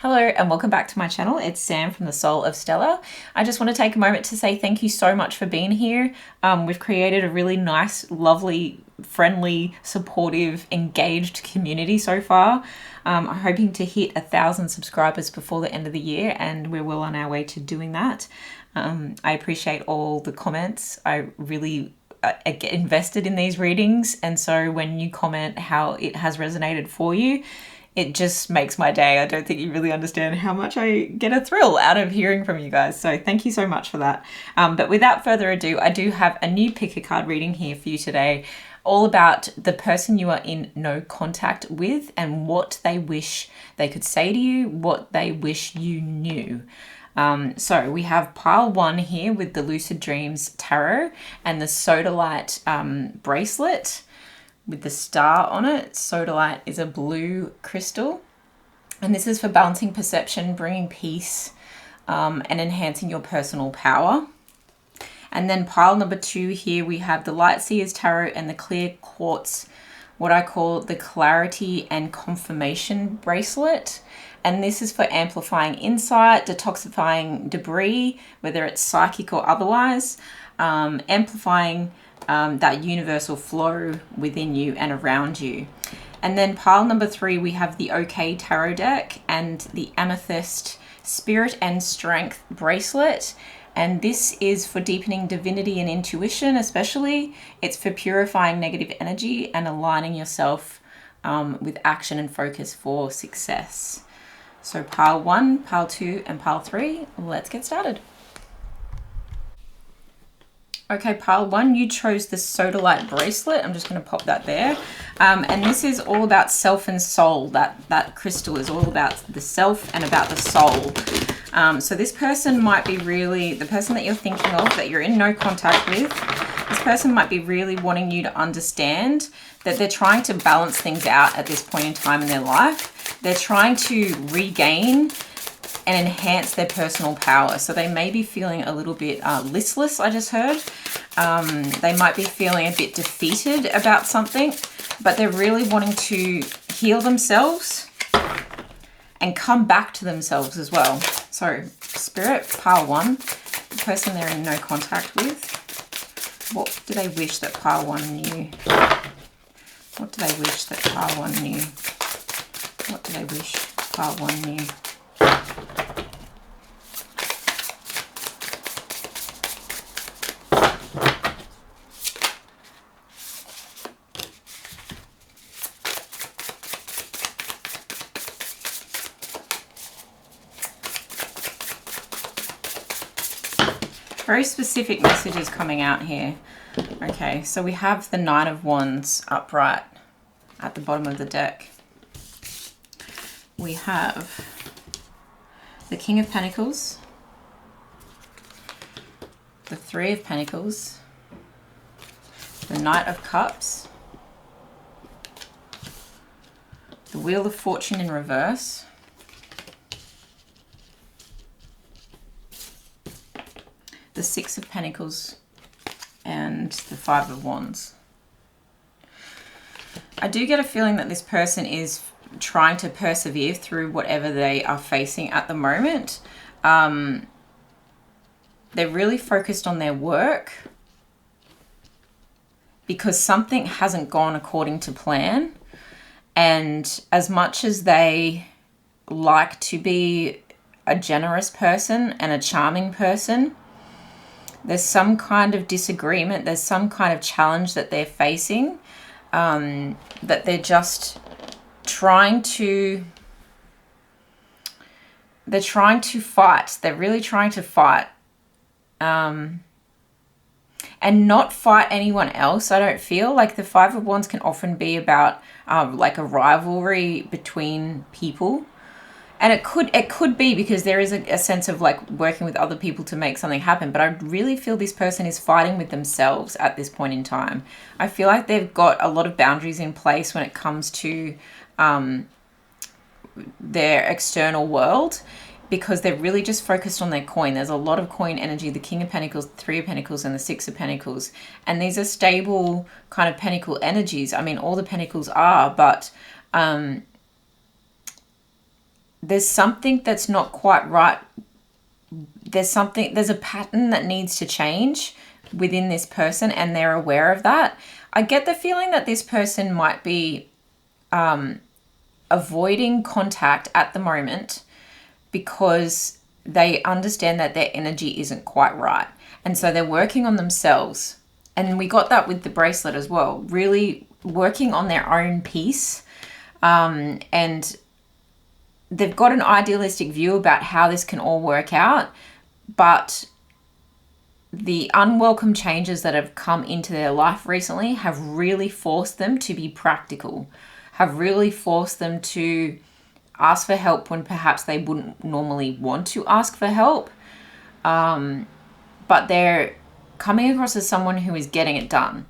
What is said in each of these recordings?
Hello and welcome back to my channel. It's Sam from the Soul of Stella. I just want to take a moment to say thank you so much for being here. We've created a really nice, lovely, friendly, supportive, engaged community so far. I'm hoping to hit 1,000 subscribers before the end of the year, and we're well on our way to doing that. I appreciate all the comments. I really get invested in these readings, and so when you comment how it has resonated for you, it just makes my day. I don't think you really understand how much I get a thrill out of hearing from you guys. So thank you so much for that. But without further ado, I do have a new pick a card reading here for you today, all about the person you are in no contact with and what they wish they could say to you, what they wish you knew. So we have pile 1 here with the Lucid Dreams Tarot and the Sodalite bracelet with the star on it. Sodalite is a blue crystal, and this is for balancing perception, bringing peace, and enhancing your personal power. And then pile number 2 here, we have the Lightseers Tarot and the clear quartz, what I call the clarity and confirmation bracelet. And this is for amplifying insight, detoxifying debris, whether it's psychic or otherwise, amplifying that universal flow within you and around you. And then pile number 3, we have the OK Tarot deck and the Amethyst Spirit and Strength bracelet. And this is for deepening divinity and intuition, especially. It's for purifying negative energy and aligning yourself with action and focus for success. So pile 1, pile 2, and pile 3, let's get started. Okay, pile 1, you chose the Sodalite bracelet. I'm just going to pop that there. And this is all about self and soul. That crystal is all about the self and about the soul. So this person might be really, the person that you're thinking of, that you're in no contact with, this person might be really wanting you to understand that they're trying to balance things out at this point in time in their life. They're trying to regain and enhance their personal power. So they may be feeling a little bit listless, I just heard. They might be feeling a bit defeated about something, but they're really wanting to heal themselves and come back to themselves as well. So Spirit, pile 1, the person they're in no contact with, what do they wish that pile 1 knew? What do they wish that pile 1 knew? What do they wish pile 1 knew? Very specific messages coming out here. Okay, so we have the Knight of Wands upright at the bottom of the deck. We have the King of Pentacles, the Three of Pentacles, the Knight of Cups, the Wheel of Fortune in reverse, the Six of Pentacles, and the Five of Wands. I do get a feeling that this person is trying to persevere through whatever they are facing at the moment. They're really focused on their work because something hasn't gone according to plan. And as much as they like to be a generous person and a charming person, there's some kind of disagreement, there's some kind of challenge that they're facing, that they're just trying to fight. They're really trying to fight, and not fight anyone else. I don't feel like the Five of Wands can often be about like a rivalry between people. And it could be because there is a sense of like working with other people to make something happen. But I really feel this person is fighting with themselves at this point in time. I feel like they've got a lot of boundaries in place when it comes to their external world, because they're really just focused on their coin. There's a lot of coin energy, the King of Pentacles, the Three of Pentacles, and the Six of Pentacles. And these are stable kind of pentacle energies. I mean, all the pentacles are, but there's something that's not quite right. There's a pattern that needs to change within this person, and they're aware of that. I get the feeling that this person might be avoiding contact at the moment because they understand that their energy isn't quite right. And so they're working on themselves. And we got that with the bracelet as well, really working on their own peace. And they've got an idealistic view about how this can all work out, but the unwelcome changes that have come into their life recently have really forced them to be practical, have really forced them to ask for help when perhaps they wouldn't normally want to ask for help. But they're coming across as someone who is getting it done.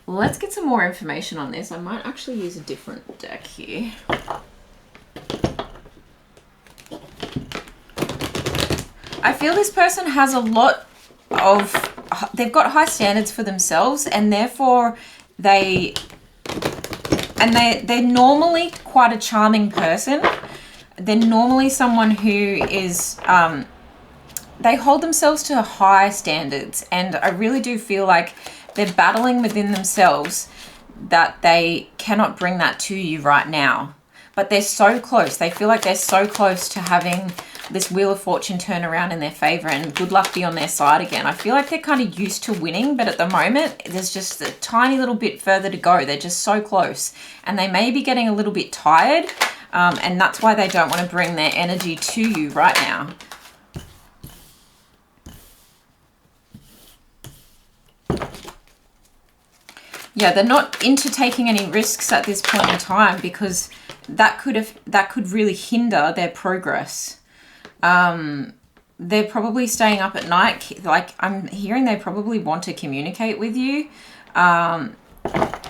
Let's get some more information on this. I might actually use a different deck here. I feel this person has a lot of, they've got high standards for themselves, and therefore they're normally quite a charming person. They're normally someone who is, they hold themselves to high standards, and I really do feel like they're battling within themselves that they cannot bring that to you right now. But they're so close. They feel like they're so close to having this Wheel of Fortune turn around in their favor and good luck be on their side again. I feel like they're kind of used to winning, but at the moment, there's just a tiny little bit further to go. They're just so close, and they may be getting a little bit tired, and that's why they don't want to bring their energy to you right now. Yeah, they're not into taking any risks at this point in time because that could really hinder their progress. They're probably staying up at night. Like, I'm hearing they probably want to communicate with you. The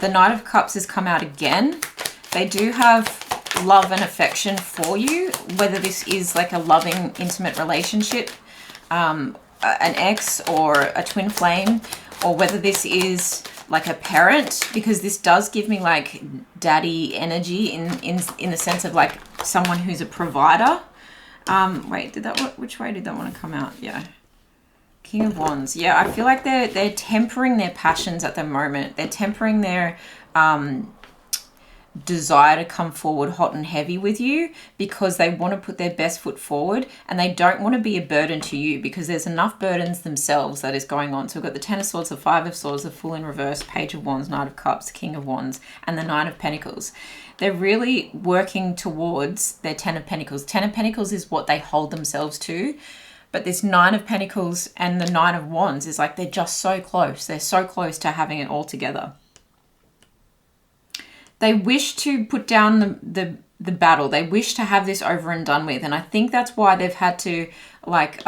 Knight of Cups has come out again. They do have love and affection for you, whether this is like a loving, intimate relationship, an ex or a twin flame, or whether this is like a parent, because this does give me like daddy energy in the sense of like someone who's a provider. Wait, which way did that want to come out? Yeah. King of Wands. Yeah, I feel like they're tempering their passions at the moment. They're tempering their desire to come forward hot and heavy with you because they want to put their best foot forward, and they don't want to be a burden to you because there's enough burdens themselves that is going on. So we've got the Ten of Swords, the Five of Swords, the Fool in reverse, Page of Wands, Knight of Cups, King of Wands, and the Nine of Pentacles. They're really working towards their Ten of Pentacles. Ten of Pentacles is what they hold themselves to, but this Nine of Pentacles and the Nine of Wands is like they're just so close. They're so close to having it all together. They wish to put down the battle. They wish to have this over and done with. And I think that's why they've had to like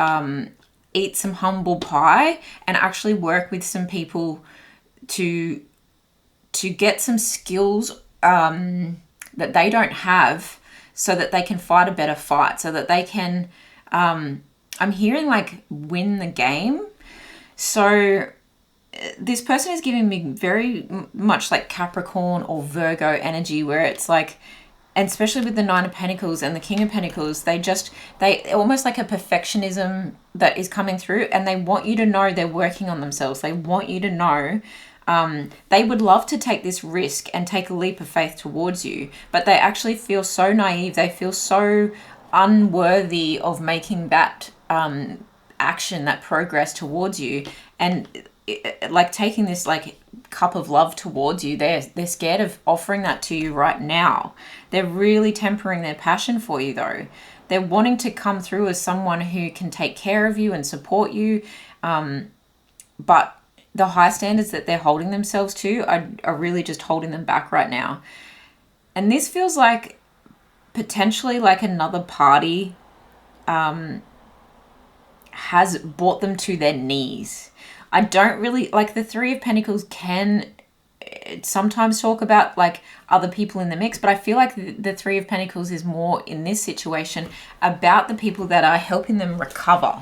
eat some humble pie and actually work with some people to get some skills that they don't have so that they can fight a better fight, so that they can, I'm hearing like win the game. So this person is giving me very much like Capricorn or Virgo energy, where it's like, and especially with the Nine of Pentacles and the King of Pentacles, they almost like a perfectionism that is coming through, and they want you to know they're working on themselves. They want you to know they would love to take this risk and take a leap of faith towards you, but they actually feel so naive. They feel so unworthy of making that action, that progress towards you, and like taking this like cup of love towards you. They're scared of offering that to you right now. They're really tempering their passion for you though. They're wanting to come through as someone who can take care of you and support you, but the high standards that they're holding themselves to are really just holding them back right now. And this feels like potentially like another party has brought them to their knees. I don't really like the Three of Pentacles can sometimes talk about like other people in the mix, but I feel like the Three of Pentacles is more in this situation about the people that are helping them recover,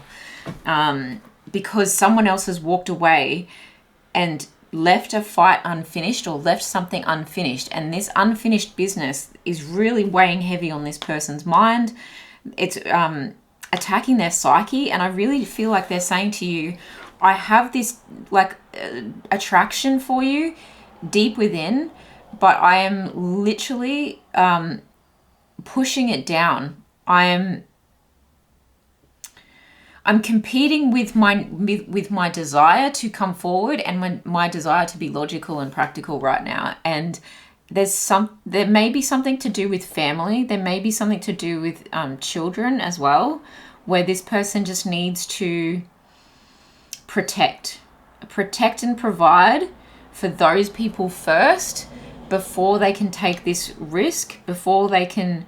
because someone else has walked away and left a fight unfinished or left something unfinished. And this unfinished business is really weighing heavy on this person's mind. It's attacking their psyche. And I really feel like they're saying to you, I have this like attraction for you deep within, but I am literally pushing it down. I'm competing with my desire to come forward and my desire to be logical and practical right now. And there may be something to do with family. There may be something to do with children as well, where this person just needs to protect and provide for those people first before they can take this risk, before they can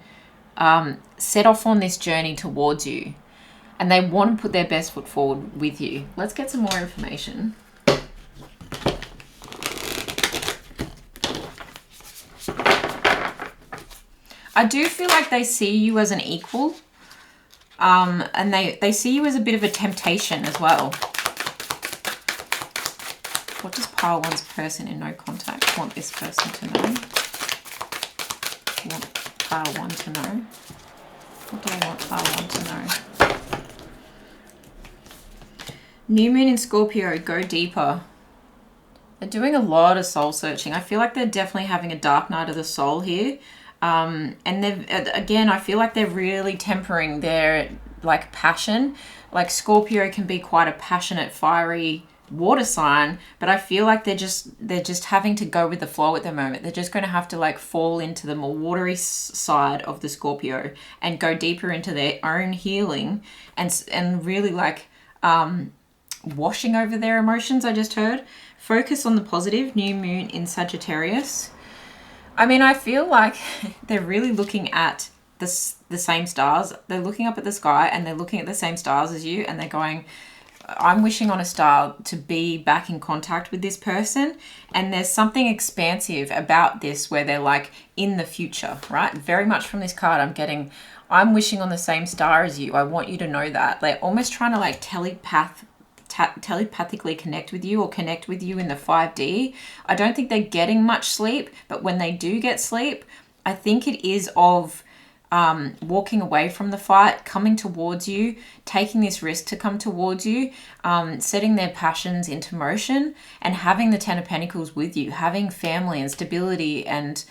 set off on this journey towards you. And they want to put their best foot forward with you. Let's get some more information. I do feel like they see you as an equal. And they see you as a bit of a temptation as well. What does pile one's person in no contact want this person to know? Want pile one to know? What do I want pile one to know? New moon in Scorpio, go deeper. They're doing a lot of soul searching. I feel like they're definitely having a dark night of the soul here. And again, I feel like they're really tempering their like passion. Like Scorpio can be quite a passionate, fiery water sign, but I feel like they're just having to go with the flow at the moment. They're just going to have to like fall into the more watery side of the Scorpio and go deeper into their own healing and really like washing over their emotions. I just heard focus on the positive. New moon in Sagittarius. I mean, I feel like they're really looking at the same stars. They're looking up at the sky and they're looking at the same stars as you, and they're going, I'm wishing on a star to be back in contact with this person. And there's something expansive about this where they're like in the future, right? Very much from this card I'm getting, I'm wishing on the same star as you. I want you to know that. They're almost trying to like telepathically connect with you or connect with you in the 5D. I don't think they're getting much sleep, but when they do get sleep, I think it is of walking away from the fight, coming towards you, taking this risk to come towards you, setting their passions into motion and having the Ten of Pentacles with you, having family and stability and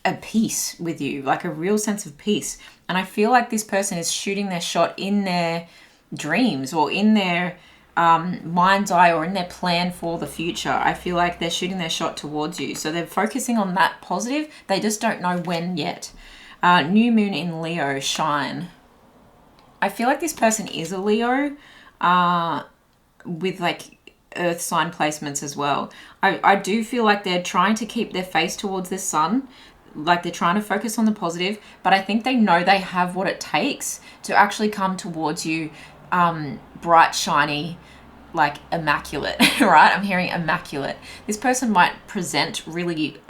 a peace with you, like a real sense of peace. And I feel like this person is shooting their shot in their dreams or in their mind's eye or in their plan for the future. I feel like they're shooting their shot towards you. So they're focusing on that positive. They just don't know when yet. New moon in Leo, shine. I feel like this person is a Leo with like earth sign placements as well. I do feel like they're trying to keep their face towards the sun. Like they're trying to focus on the positive, but I think they know they have what it takes to actually come towards you bright, shiny, like immaculate, right? I'm hearing immaculate. This person might present really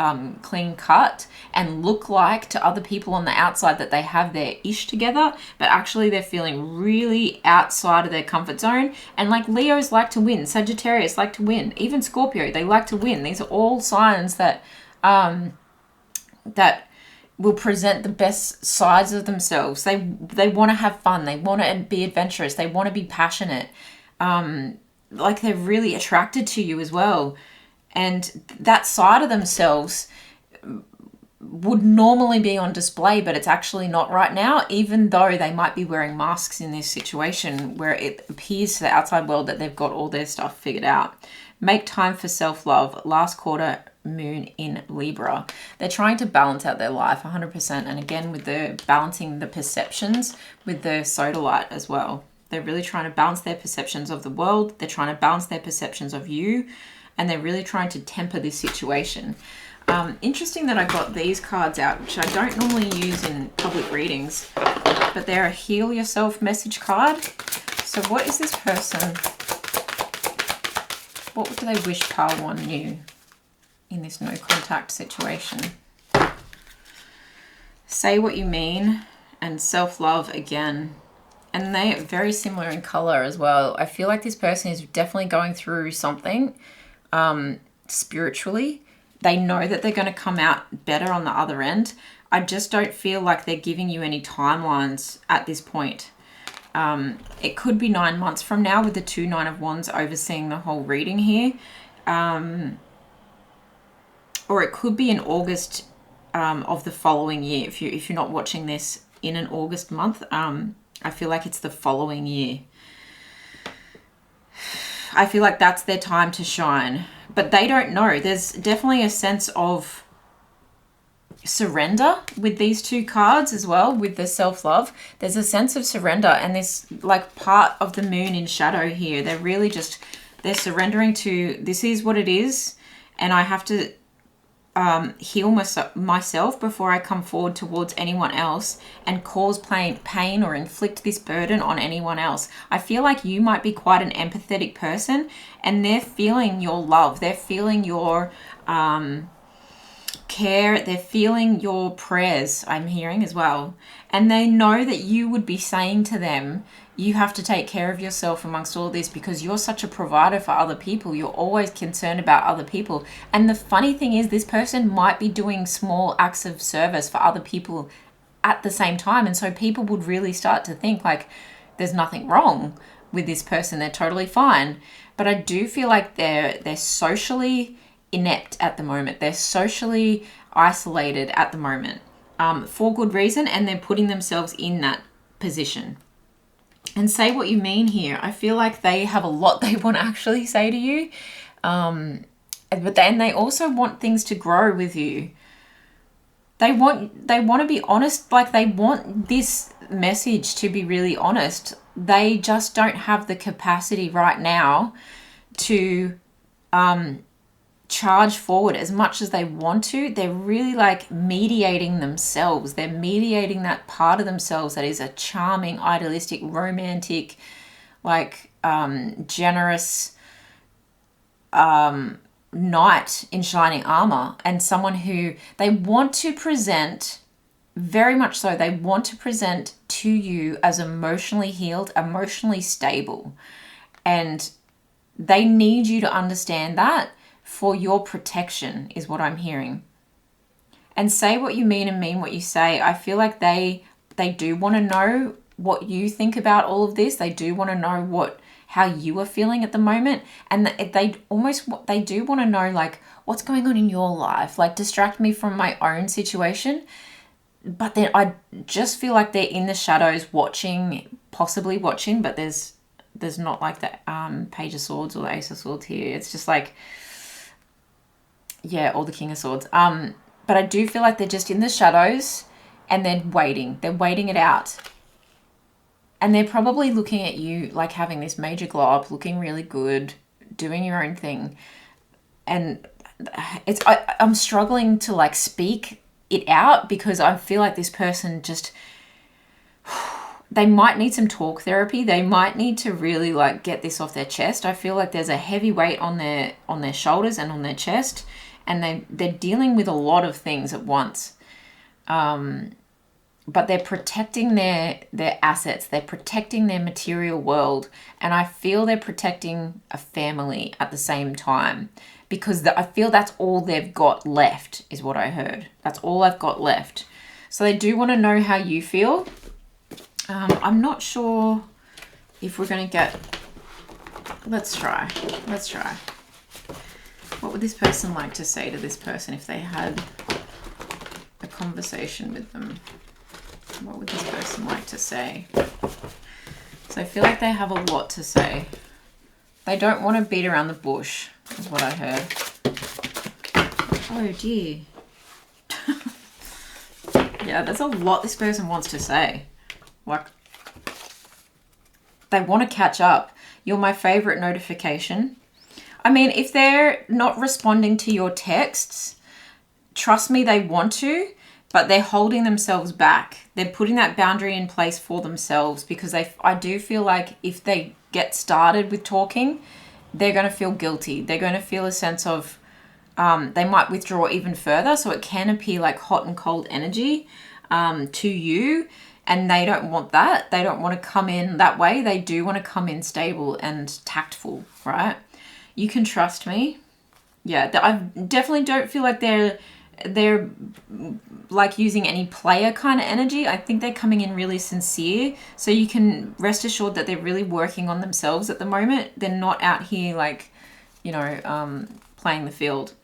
clean cut and look like to other people on the outside that they have their ish together, but actually they're feeling really outside of their comfort zone. And like Leos like to win, Sagittarius like to win, even Scorpio, they like to win. These are all signs that that will present the best sides of themselves. They want to have fun. They want to be adventurous. They want to be passionate. Like they're really attracted to you as well. And that side of themselves would normally be on display, but it's actually not right now, even though they might be wearing masks in this situation where it appears to the outside world that they've got all their stuff figured out. Make time for self-love. Last quarter moon in Libra. They're trying to balance out their life 100%. And again, with the balancing the perceptions with the sodalite as well. They're really trying to balance their perceptions of the world. They're trying to balance their perceptions of you. And they're really trying to temper this situation. Interesting that I got these cards out, which I don't normally use in public readings. But they're a heal yourself message card. So what is this person? What do they wish pile one knew in this no contact situation? Say what you mean, and self-love again. And they are very similar in color as well. I feel like this person is definitely going through something. spiritually. They know that they're going to come out better on the other end. I just don't feel like they're giving you any timelines at this point. It could be 9 months from now with the 2 Nine of Wands overseeing the whole reading here. Or it could be in August of the following year. If you're not watching this in an August month, I feel like it's the following year. I feel like that's their time to shine. But they don't know. There's definitely a sense of surrender with these 2 cards as well, with the self-love. There's a sense of surrender, and this like part of the moon in shadow here. They're really just, they're surrendering to, this is what it is, and I have to heal myself before I come forward towards anyone else and cause pain or inflict this burden on anyone else. I feel like you might be quite an empathetic person, and they're feeling your love. They're feeling your care. They're feeling your prayers, I'm hearing as well. And they know that you would be saying to them, you have to take care of yourself amongst all this because you're such a provider for other people. You're always concerned about other people. And the funny thing is, this person might be doing small acts of service for other people at the same time. And so people would really start to think like there's nothing wrong with this person. They're totally fine. But I do feel like they're socially inept at the moment. They're socially isolated at the moment for good reason. And they're putting themselves in that position. And say what you mean here. I feel like they have a lot they want to actually say to you. But then they also want things to grow with you. They want to be honest. Like they want this message to be really honest. They just don't have the capacity right now to charge forward as much as they want to. They're really like mediating themselves. They're mediating that part of themselves that is a charming, idealistic, romantic, like generous knight in shining armor, and someone who they want to present, very much so, they want to present to you as emotionally healed, emotionally stable. And they need you to understand that for your protection is what I'm hearing. And say what you mean and mean what you say. I feel like they do want to know what you think about all of this. They do want to know how you are feeling at the moment. And they do want to know like what's going on in your life. Like distract me from my own situation. But then I just feel like they're in the shadows possibly watching, but there's not like the Page of Swords or the Ace of Swords here. It's just like, yeah, or the King of Swords. But I do feel like they're just in the shadows and they're waiting. They're waiting it out. And they're probably looking at you like having this major glow up, looking really good, doing your own thing. And I'm struggling to like speak it out because I feel like this person just, they might need some talk therapy. They might need to really like get this off their chest. I feel like there's a heavy weight on their shoulders and on their chest. And they're dealing with a lot of things at once. But they're protecting their assets. They're protecting their material world. And I feel they're protecting a family at the same time. Because I feel that's all they've got left, is what I heard. That's all I've got left. So they do want to know how you feel. I'm not sure if we're going to get... Let's try. What would this person like to say to this person if they had a conversation with them? What would this person like to say? So I feel like they have a lot to say. They don't want to beat around the bush, is what I heard. Oh dear. Yeah, there's a lot this person wants to say. Like, they want to catch up. You're my favorite notification. I mean, if they're not responding to your texts, trust me, they want to, but they're holding themselves back. They're putting that boundary in place for themselves because I do feel like if they get started with talking, they're going to feel guilty. They're going to feel a sense of, they might withdraw even further. So it can appear like hot and cold energy to you. And they don't want that. They don't want to come in that way. They do want to come in stable and tactful, right? You can trust me. Yeah, I definitely don't feel like they're like using any player kind of energy. I think they're coming in really sincere. So you can rest assured that they're really working on themselves at the moment. They're not out here like, you know, playing the field.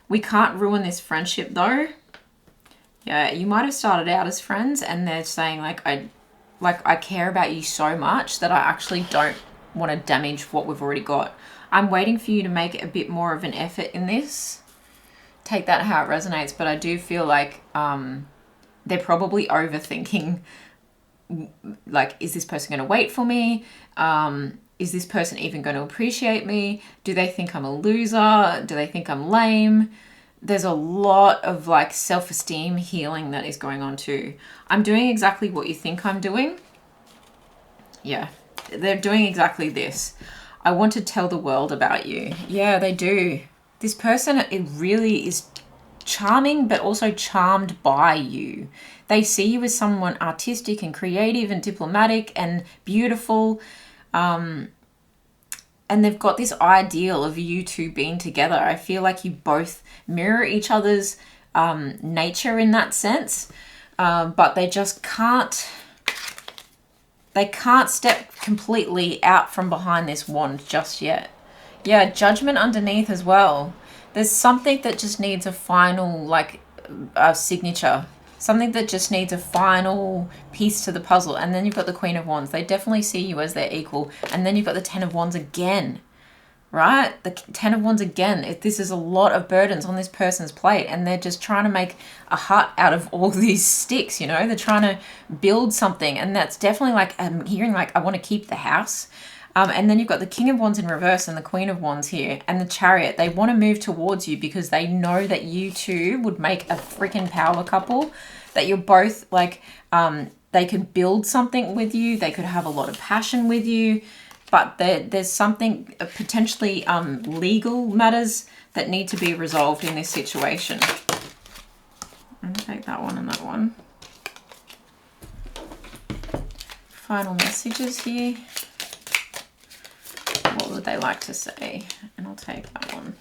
We can't ruin this friendship though. Yeah, you might have started out as friends and they're saying like I care about you so much that I actually don't want to damage what we've already got. I'm waiting for you to make a bit more of an effort in this. Take that how it resonates, but I do feel like they're probably overthinking, like, is this person going to wait for me? Is this person even going to appreciate me? Do they think I'm a loser? Do they think I'm lame? There's a lot of like self-esteem healing that is going on too. I'm doing exactly what you think I'm doing. Yeah, they're doing exactly this. I want to tell the world about you. Yeah, they do. This person, it really is charming, but also charmed by you. They see you as someone artistic and creative and diplomatic and beautiful. And they've got this ideal of you two being together. I feel like you both mirror each other's nature in that sense. But they just can't... They can't step completely out from behind this wand just yet. Yeah, judgment underneath as well. There's something that just needs a final, like, signature. Something that just needs a final piece to the puzzle. And then you've got the Queen of Wands. They definitely see you as their equal. And then you've got the Ten of Wands again. Right? The Ten of Wands again. This is a lot of burdens on this person's plate. And they're just trying to make a hut out of all these sticks, you know? They're trying to build something. And that's definitely like, I'm hearing like, I want to keep the house. And then you've got the King of Wands in reverse and the Queen of Wands here. And the Chariot. They want to move towards you because they know that you two would make a freaking power couple. That you're both like, they could build something with you. They could have a lot of passion with you. But there's something, potentially legal matters that need to be resolved in this situation. I'm going to take that one and that one. Final messages here. What would they like to say? And I'll take that one.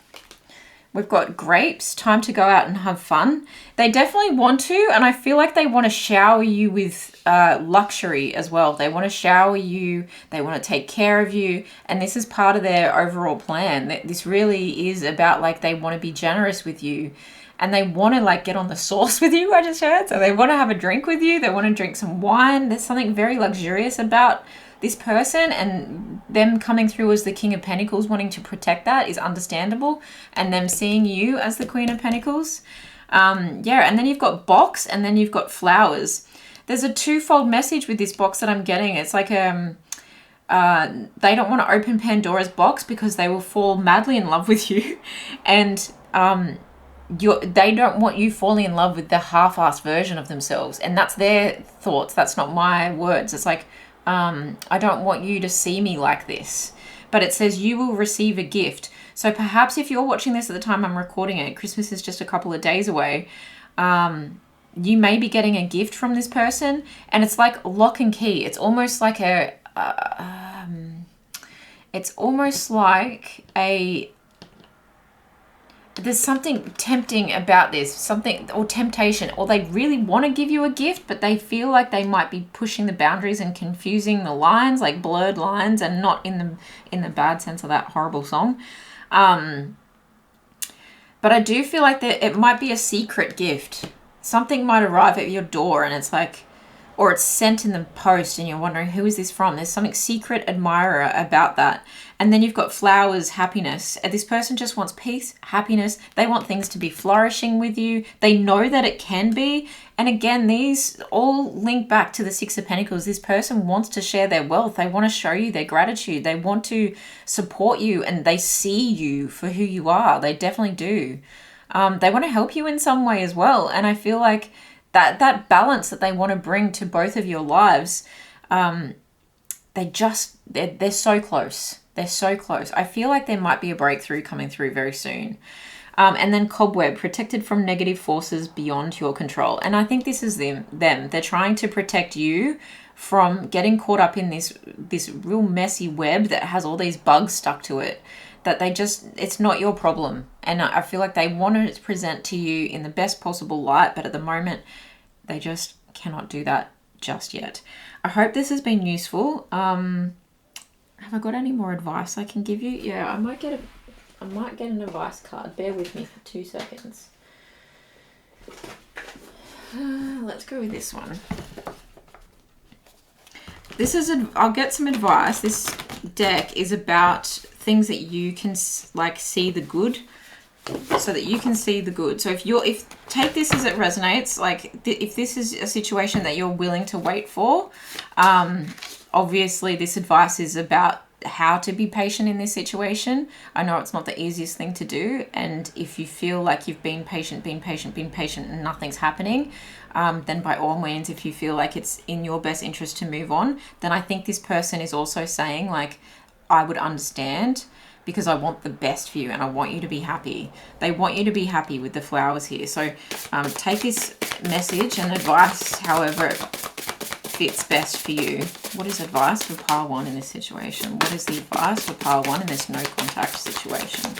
We've got grapes, time to go out and have fun. They definitely want to, and I feel like they want to shower you with luxury as well. They want to shower you, they want to take care of you, and this is part of their overall plan. This really is about like they want to be generous with you, and they want to like get on the sauce with you, I just heard. So they want to have a drink with you, they want to drink some wine. There's something very luxurious about this person, and them coming through as the King of Pentacles wanting to protect that is understandable, and them seeing you as the Queen of Pentacles. Yeah, and then you've got box, and then you've got flowers. There's a twofold message with this box that I'm getting. It's like they don't want to open Pandora's box because they will fall madly in love with you, and they don't want you falling in love with the half-assed version of themselves, and that's their thoughts. That's not my words. It's like, I don't want you to see me like this. But it says you will receive a gift. So perhaps if you're watching this at the time I'm recording it, Christmas is just a couple of days away, you may be getting a gift from this person, and it's like lock and key. It's almost like there's something tempting about this, something, or temptation, or they really want to give you a gift, but they feel like they might be pushing the boundaries and confusing the lines, like blurred lines, and not in the bad sense of that horrible song. But I do feel like that it might be a secret gift. Something might arrive at your door, and it's like, or it's sent in the post and you're wondering, who is this from? There's something secret admirer about that. And then you've got flowers, happiness. And this person just wants peace, happiness. They want things to be flourishing with you. They know that it can be. And again, these all link back to the Six of Pentacles. This person wants to share their wealth. They want to show you their gratitude. They want to support you, and they see you for who you are. They definitely do. They want to help you in some way as well. And I feel like that balance that they want to bring to both of your lives, they're so close. They're so close. I feel like there might be a breakthrough coming through very soon. And then cobweb, protected from negative forces beyond your control. And I think this is them. They're trying to protect you from getting caught up in this real messy web that has all these bugs stuck to it. that it's not your problem. And I feel like they want to present to you in the best possible light, but at the moment, they just cannot do that just yet. I hope this has been useful. Have I got any more advice I can give you? Yeah, I might get an advice card. Bear with me for 2 seconds. Let's go with this one. I'll get some advice. This deck is about things that you can like see the good, so that you can see the good. So if take this as it resonates, like if this is a situation that you're willing to wait for, obviously this advice is about how to be patient in this situation. I know it's not the easiest thing to do, and if you feel like you've been patient and nothing's happening, then by all means, if you feel like it's in your best interest to move on, then I think this person is also saying like, I would understand, because I want the best for you and I want you to be happy. They want you to be happy with the flowers here. So take this message and advice however it fits best for you. What is advice for pile 1 in this situation? What is the advice for pile 1 in this no contact situation?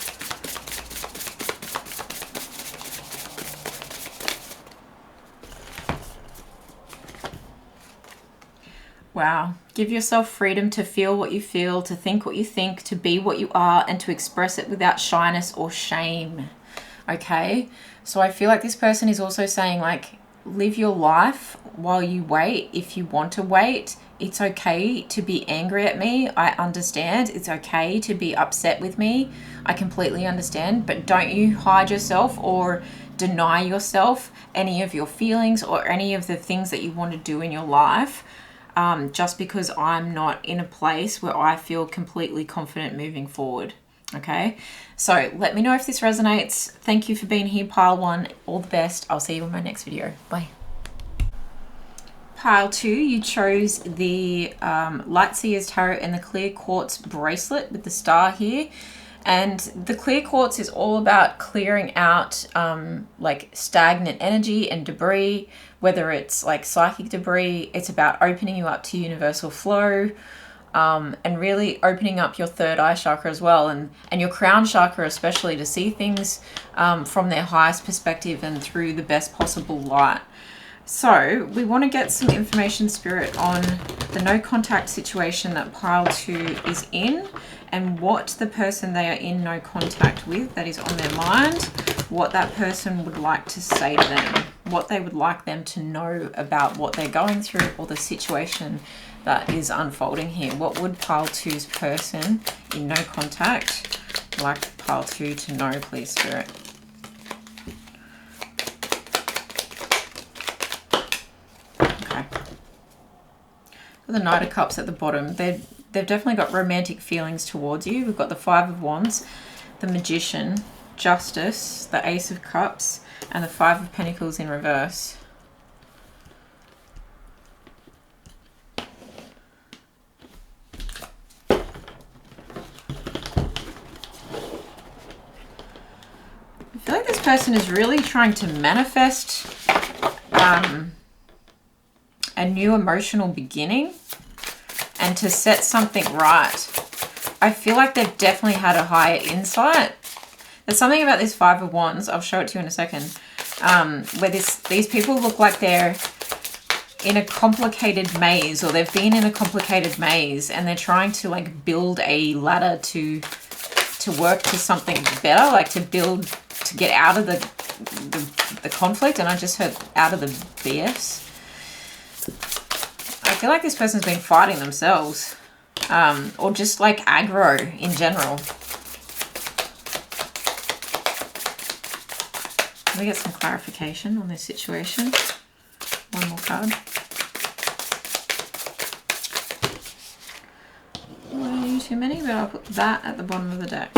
Wow. Give yourself freedom to feel what you feel, to think what you think, to be what you are, and to express it without shyness or shame. Okay? So I feel like this person is also saying, like, live your life while you wait. If you want to wait, it's okay to be angry at me. I understand. It's okay to be upset with me. I completely understand. But don't you hide yourself or deny yourself any of your feelings or any of the things that you want to do in your life. Just because I'm not in a place where I feel completely confident moving forward. Okay, so let me know if this resonates. Thank you for being here, pile 1. All the best. I'll see you in my next video. Bye. Pile 2, you chose the Lightseers Tarot and the clear quartz bracelet with the star here. And the clear quartz is all about clearing out like stagnant energy and debris, whether it's like psychic debris. It's about opening you up to universal flow, and really opening up your third eye chakra as well, and your crown chakra especially, to see things from their highest perspective and through the best possible light. So we want to get some information, Spirit, on the no contact situation that pile 2 is in, and what the person they are in no contact with, that is on their mind, what that person would like to say to them, what they would like them to know about what they're going through or the situation that is unfolding here. What would pile 2's person in no contact like pile 2 to know, please, Spirit? Okay. The Knight of Cups at the bottom. They've definitely got romantic feelings towards you. We've got the 5 of Wands, the Magician, Justice, the Ace of Cups, and the 5 of Pentacles in reverse. I feel like this person is really trying to manifest a new emotional beginning and to set something right. I feel like they've definitely had a higher insight. There's something about this 5 of Wands, I'll show it to you in a second, where these people look like they're in a complicated maze, or they've been in a complicated maze, and they're trying to like build a ladder to work to something better, like to get out of the conflict. And I just heard out of the BS. I feel like this person's been fighting themselves, or just like aggro in general. Let me get some clarification on this situation. One more card. Way too many, but I'll put that at the bottom of the deck.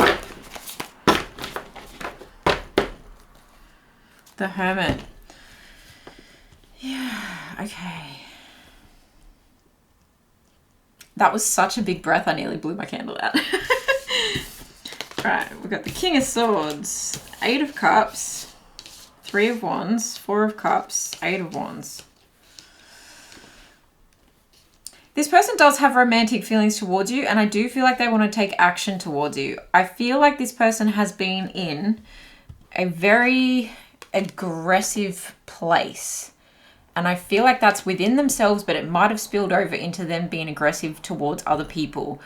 The Hermit. Yeah, okay. That was such a big breath, I nearly blew my candle out. Right, we've got the King of Swords, 8 of Cups, 3 of Wands, 4 of Cups, 8 of Wands. This person does have romantic feelings towards you, and I do feel like they want to take action towards you. I feel like this person has been in a very aggressive place. And I feel like that's within themselves, but it might have spilled over into them being aggressive towards other people.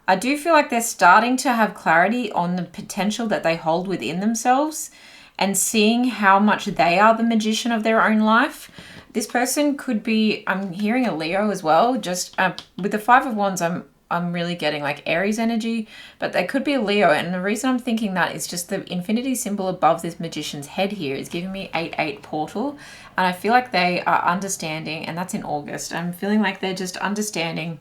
I do feel like they're starting to have clarity on the potential that they hold within themselves and seeing how much they are the magician of their own life. This person could be, I'm hearing a Leo as well, just with the Five of Wands, I'm really getting like Aries energy, but they could be a Leo. And the reason I'm thinking that is just the infinity symbol above this magician's head here is giving me 8-8 portal. And I feel like they are understanding, and that's in August. I'm feeling like they're just understanding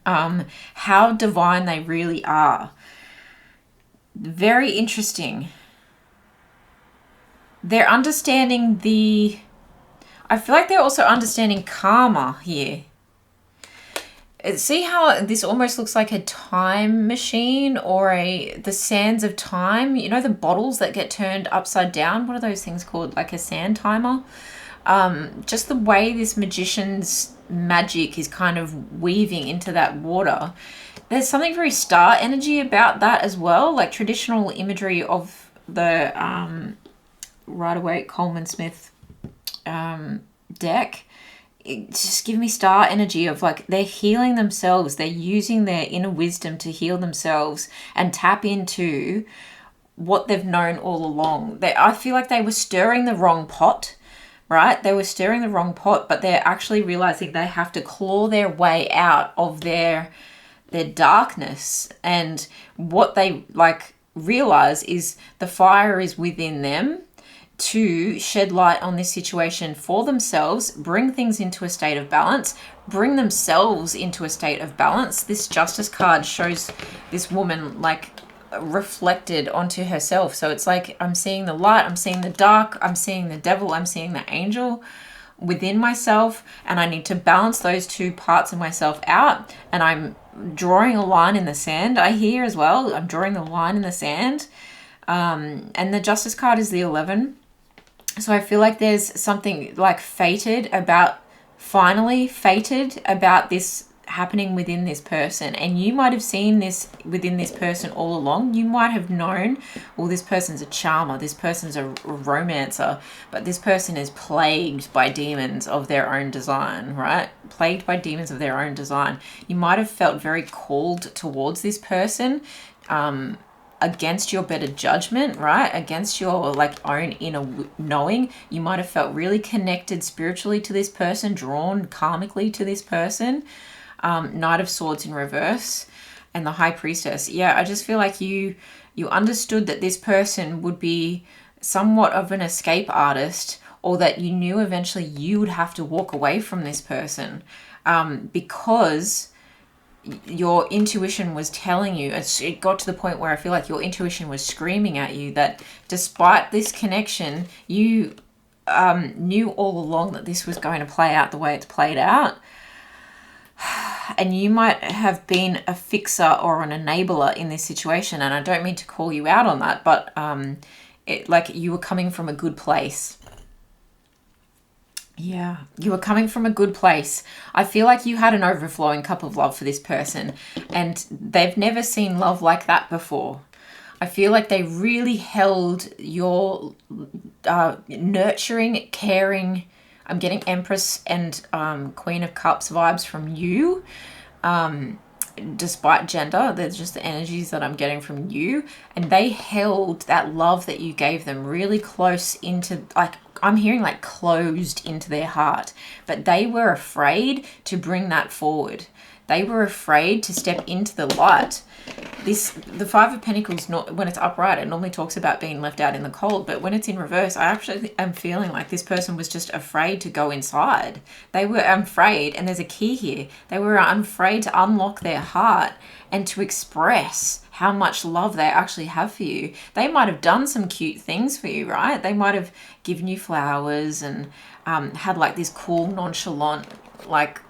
how divine they really are. Very interesting. They're understanding I feel like they're also understanding karma here. See how this almost looks like a time machine or the sands of time? You know, the bottles that get turned upside down? What are those things called? Like a sand timer? Just the way this magician's magic is kind of weaving into that water. There's something very star energy about that as well. Like traditional imagery of the Rider-Waite Coleman Smith deck. It's just giving me star energy of like they're healing themselves. They're using their inner wisdom to heal themselves and tap into what they've known all along. I feel like they were stirring the wrong pot, right? They were stirring the wrong pot, but they're actually realizing they have to claw their way out of their darkness. And what they like realize is the fire is within them to shed light on this situation for themselves, bring things into a state of balance, bring themselves into a state of balance. This Justice card shows this woman like reflected onto herself. So it's like I'm seeing the light, I'm seeing the dark, I'm seeing the devil, I'm seeing the angel within myself, and I need to balance those two parts of myself out. And I'm drawing a line in the sand. I hear as well, I'm drawing the line in the sand. And the Justice card is the 11. So I feel like there's something like finally fated about this happening within this person. And you might have seen this within this person all along. You might have known, well, this person's a charmer, this person's a romancer, but this person is plagued by demons of their own design, right? Plagued by demons of their own design. You might have felt very called towards this person, against your better judgment, right? Against your like own inner knowing. You might have felt really connected spiritually to this person, drawn karmically to this person. Knight of Swords in reverse and the High Priestess. Yeah, I just feel like you understood that this person would be somewhat of an escape artist, or that you knew eventually you would have to walk away from this person, because your intuition was telling you, it got to the point where I feel like your intuition was screaming at you that despite this connection, you knew all along that this was going to play out the way it's played out. And you might have been a fixer or an enabler in this situation. And I don't mean to call you out on that, but like you were coming from a good place. Yeah, you were coming from a good place. I feel like you had an overflowing cup of love for this person, and they've never seen love like that before. I feel like they really held your nurturing, caring, I'm getting Empress and Queen of Cups vibes from you. Despite gender, there's just the energies that I'm getting from you. And they held that love that you gave them really close into, like, I'm hearing like closed into their heart. But they were afraid to bring that forward. They were afraid to step into the light. The Five of Pentacles, when it's upright, it normally talks about being left out in the cold. But when it's in reverse, I actually am feeling like this person was just afraid to go inside. They were afraid, and there's a key here. They were afraid to unlock their heart and to express how much love they actually have for you. They might have done some cute things for you, right? They might have given you flowers and had like this cool, nonchalant, like...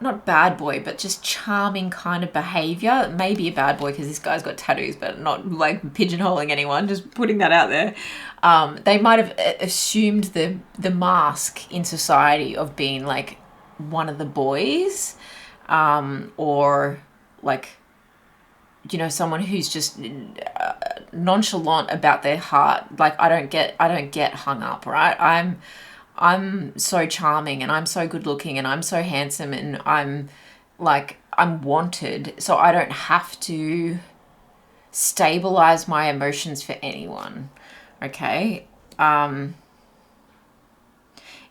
not bad boy, but just charming kind of behavior. Maybe a bad boy because this guy's got tattoos, but not like pigeonholing anyone, just putting that out there. They might have assumed the mask in society of being like one of the boys, or like, you know, someone who's just nonchalant about their heart. Like, I don't get hung up, right? I'm so charming, and I'm so good looking, and I'm so handsome, and I'm wanted, so I don't have to stabilize my emotions for anyone. Okay.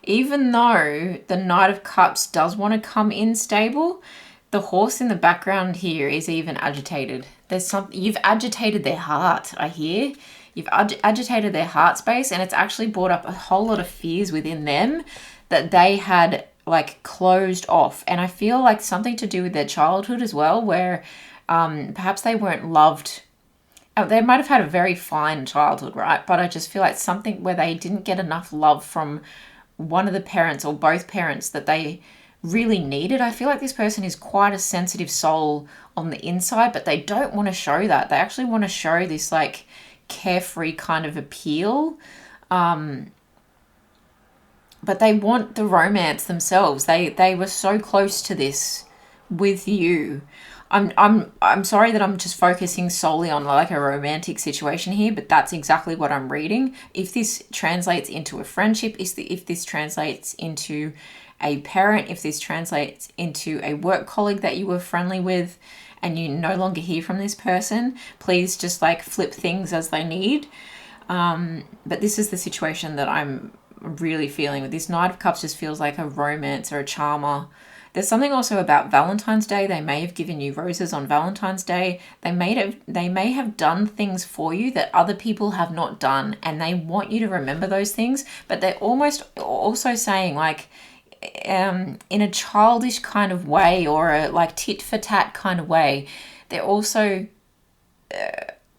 Even though the Knight of Cups does want to come in stable, the horse in the background here is even agitated. There's something, you've agitated their heart, I hear. You've agitated their heart space, and it's actually brought up a whole lot of fears within them that they had like closed off. And I feel like something to do with their childhood as well, where perhaps they weren't loved. They might have had a very fine childhood, right? But I just feel like something where they didn't get enough love from one of the parents or both parents that they really needed. I feel like this person is quite a sensitive soul on the inside, but they don't want to show that. They actually want to show this like carefree kind of appeal. But they want the romance themselves. They were so close to this with you. I'm sorry that I'm just focusing solely on like a romantic situation here, but that's exactly what I'm reading. If this translates into a friendship, if this translates into a parent, if this translates into a work colleague that you were friendly with and you no longer hear from this person, please just like flip things as they need. But this is the situation that I'm really feeling with this Knight of Cups. Just feels like a romance or a charmer. There's something also about Valentine's Day. They may have given you roses on Valentine's Day. They may have done things for you that other people have not done, and they want you to remember those things. But they're almost also saying like, in a childish kind of way, or a like tit for tat kind of way, they're also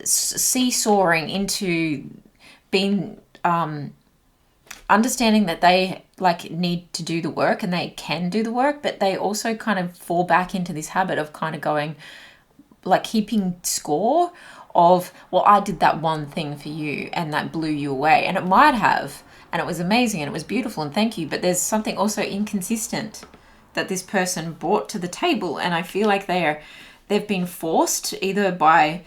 seesawing into being understanding that they like need to do the work and they can do the work, but they also kind of fall back into this habit of kind of going like keeping score of, well, I did that one thing for you and that blew you away, and it might have, and it was amazing and it was beautiful and thank you, but there's something also inconsistent that this person brought to the table, and I feel like they've been forced either by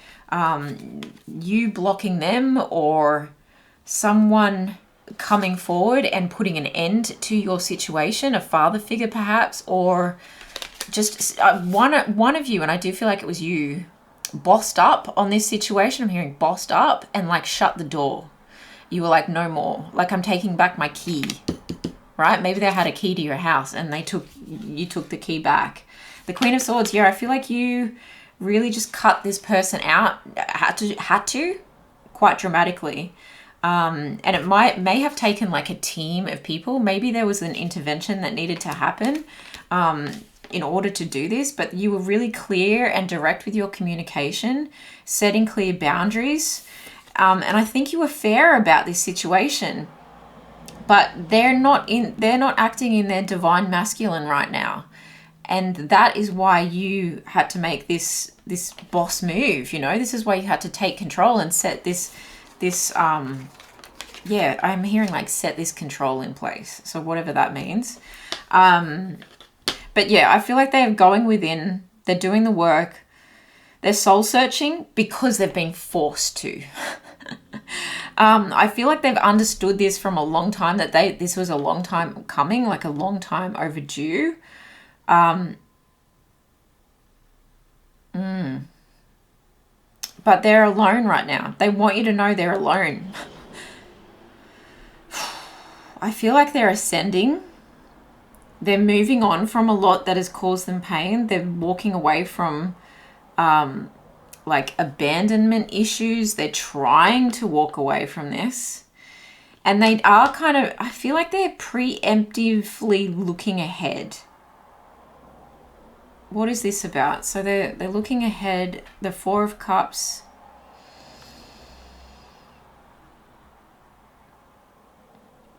you blocking them or someone coming forward and putting an end to your situation, a father figure perhaps, or just one of you, and I do feel like it was you, bossed up on this situation. I'm hearing bossed up and like shut the door. You were like, no more, like I'm taking back my key, right? Maybe they had a key to your house and you took the key back. The Queen of Swords, yeah, I feel like you really just cut this person out, had to quite dramatically. And it may have taken like a team of people. Maybe there was an intervention that needed to happen in order to do this, but you were really clear and direct with your communication, setting clear boundaries. And I think you were fair about this situation, but they're not acting in their divine masculine right now. And that is why you had to make this boss move, you know. This is why you had to take control and set this yeah, I'm hearing like set this control in place. So whatever that means. But yeah, I feel like they're going within, they're doing the work, they're soul searching because they've been forced to. I feel like they've understood this from a long time, that this was a long time coming, like a long time overdue. But they're alone right now. They want you to know they're alone. I feel like they're ascending. They're moving on from a lot that has caused them pain. They're walking away from like abandonment issues. They're trying to walk away from this. And they are kind of, I feel like they're preemptively looking ahead. What is this about? So they're looking ahead. The Four of Cups.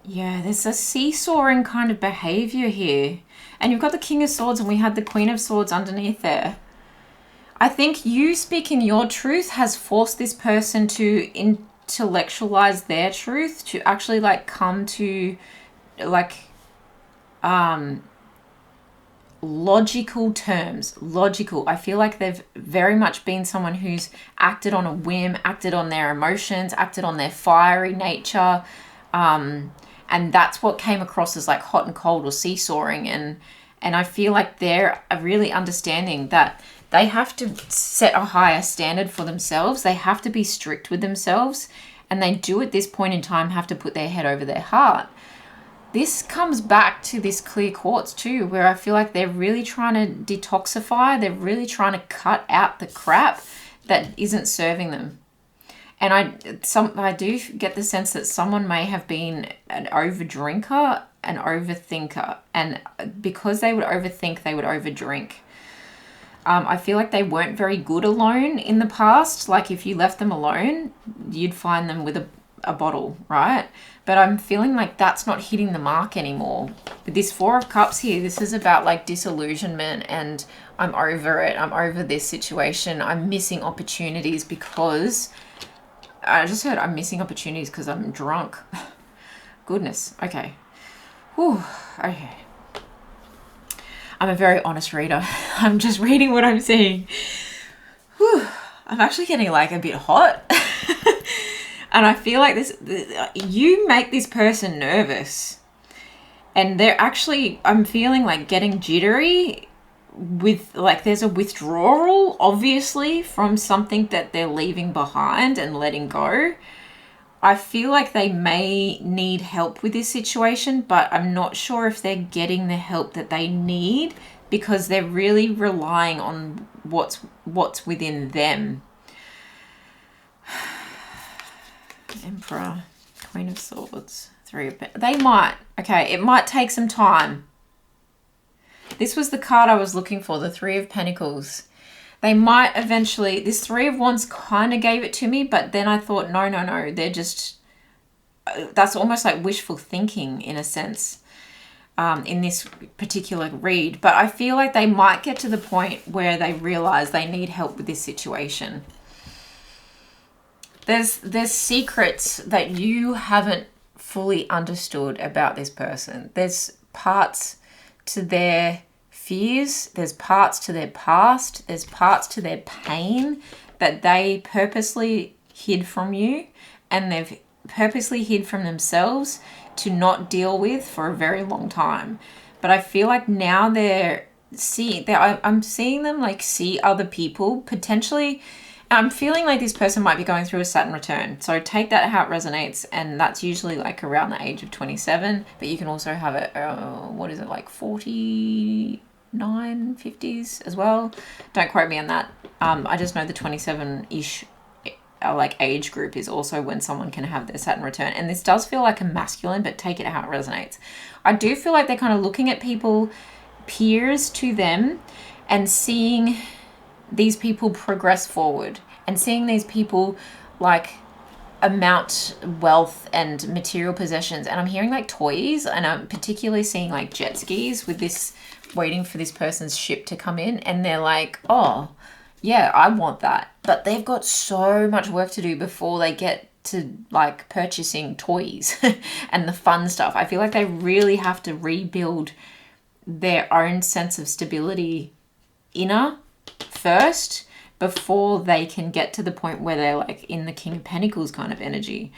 Yeah, there's a seesawing kind of behavior here. And you've got the King of Swords and we had the Queen of Swords underneath there. I think you speaking your truth has forced this person to intellectualize their truth, to actually like come to like logical terms. Logical. I feel like they've very much been someone who's acted on a whim, acted on their emotions, acted on their fiery nature. And that's what came across as like hot and cold or seesawing. And I feel like they're really understanding that they have to set a higher standard for themselves. They have to be strict with themselves. And they do at this point in time have to put their head over their heart. This comes back to this clear quartz too, where I feel like they're really trying to detoxify. They're really trying to cut out the crap that isn't serving them. And I do get the sense that someone may have been an overdrinker, an overthinker. And because they would overthink, they would overdrink. I feel like they weren't very good alone in the past. Like if you left them alone, you'd find them with a bottle, right? But I'm feeling like that's not hitting the mark anymore. With this Four of Cups here, this is about like disillusionment and I'm over it. I'm over this situation. I'm missing opportunities because I just heard I'm missing opportunities because I'm drunk. Goodness. Okay. Whew. Okay. I'm a very honest reader. I'm just reading what I'm seeing. Whew. I'm actually getting like a bit hot. And I feel like you make this person nervous. And they're actually, I'm feeling like getting jittery with like there's a withdrawal, obviously, from something that they're leaving behind and letting go. I feel like they may need help with this situation, but I'm not sure if they're getting the help that they need because they're really relying on what's within them. Emperor, Queen of Swords, Three of Pentacles. They might. Okay, it might take some time. This was the card I was looking for, the Three of Pentacles. They might eventually, this Three of Wands kind of gave it to me, but then I thought, no, they're just, that's almost like wishful thinking in a sense in this particular read. But I feel like they might get to the point where they realize they need help with this situation. There's secrets that you haven't fully understood about this person. There's parts to their fears, there's parts to their past, there's parts to their pain that they purposely hid from you and they've purposely hid from themselves to not deal with for a very long time. But I feel like now I'm seeing them like see other people potentially. I'm feeling like this person might be going through a Saturn return. So take that how it resonates. And that's usually like around the age of 27. But you can also have it, like 49, 50s as well. Don't quote me on that. I just know the 27-ish like age group is also when someone can have their Saturn return. And this does feel like a masculine, but take it how it resonates. I do feel like they're kind of looking at people, peers to them, and seeing these people progress forward and seeing these people like amount wealth and material possessions. And I'm hearing like toys, and I'm particularly seeing like jet skis with this, waiting for this person's ship to come in, and they're like, oh yeah, I want that. But they've got so much work to do before they get to like purchasing toys and the fun stuff. I feel like they really have to rebuild their own sense of stability inner first before they can get to the point where they're like in the King of Pentacles kind of energy.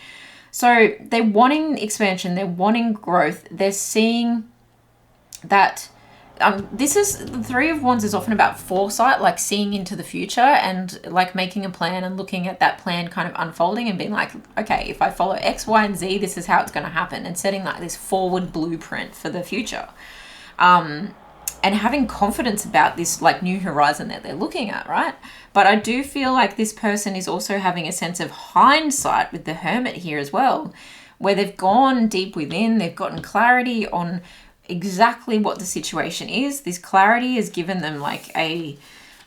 So they're wanting expansion, they're wanting growth, they're seeing that this is the Three of Wands is often about foresight, like seeing into the future and like making a plan and looking at that plan kind of unfolding and being like, okay, if I follow X, Y, and Z, this is how it's going to happen, and setting like this forward blueprint for the future. And having confidence about this like new horizon that they're looking at, right? But I do feel like this person is also having a sense of hindsight with the Hermit here as well, where they've gone deep within, they've gotten clarity on exactly what the situation is. This clarity has given them like a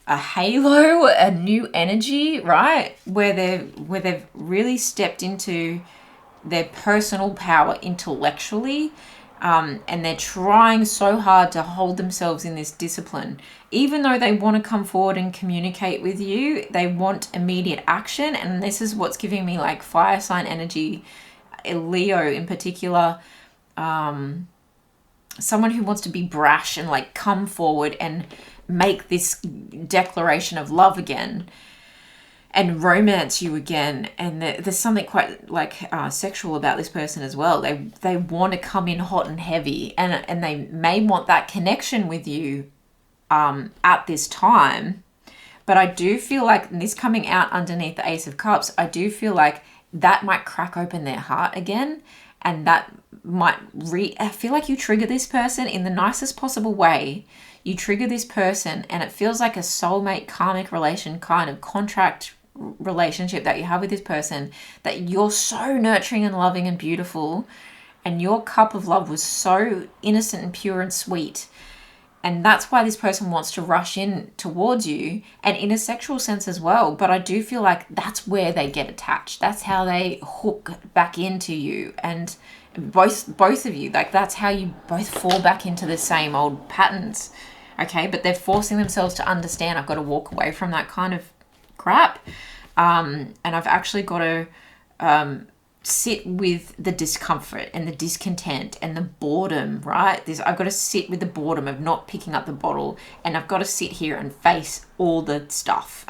halo, a new energy, right? Where they've really stepped into their personal power intellectually. And they're trying so hard to hold themselves in this discipline. Even though they want to come forward and communicate with you, they want immediate action. And this is what's giving me like fire sign energy, Leo in particular. someone who wants to be brash and like come forward and make this declaration of love again and romance you again. And there's something quite like sexual about this person as well. They want to come in hot and heavy, and they may want that connection with you at this time. But I do feel like this coming out underneath the Ace of Cups, I do feel like that might crack open their heart again, and that might I feel like you trigger this person in the nicest possible way. You trigger this person and it feels like a soulmate karmic relation kind of contract relationship that you have with this person, that you're so nurturing and loving and beautiful, and your cup of love was so innocent and pure and sweet. And that's why this person wants to rush in towards you, and in a sexual sense as well. But I do feel like that's where they get attached. That's how they hook back into you. And both of you, like that's how you both fall back into the same old patterns. Okay, but they're forcing themselves to understand, I've got to walk away from that kind of crap. And I've actually got to sit with the discomfort and the discontent and the boredom, right? I've got to sit with the boredom of not picking up the bottle, and I've got to sit here and face all the stuff.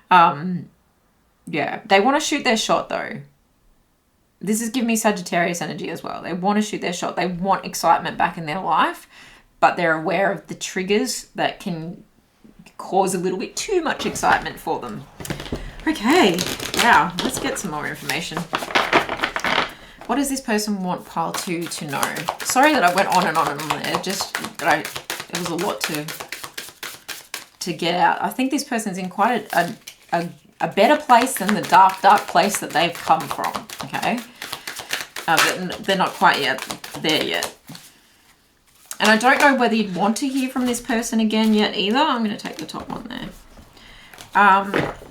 Yeah, they want to shoot their shot though. This is giving me Sagittarius energy as well. They want to shoot their shot. They want excitement back in their life, but they're aware of the triggers that can cause a little bit too much excitement for them. Okay, wow, let's get some more information. What does this person want pile 2 to know? Sorry that I went on and on and on there. It was a lot to get out. I think this person's in quite a better place than the dark place that they've come from, okay? But they're not quite there yet. And I don't know whether you'd want to hear from this person again yet either. I'm going to take the top one there.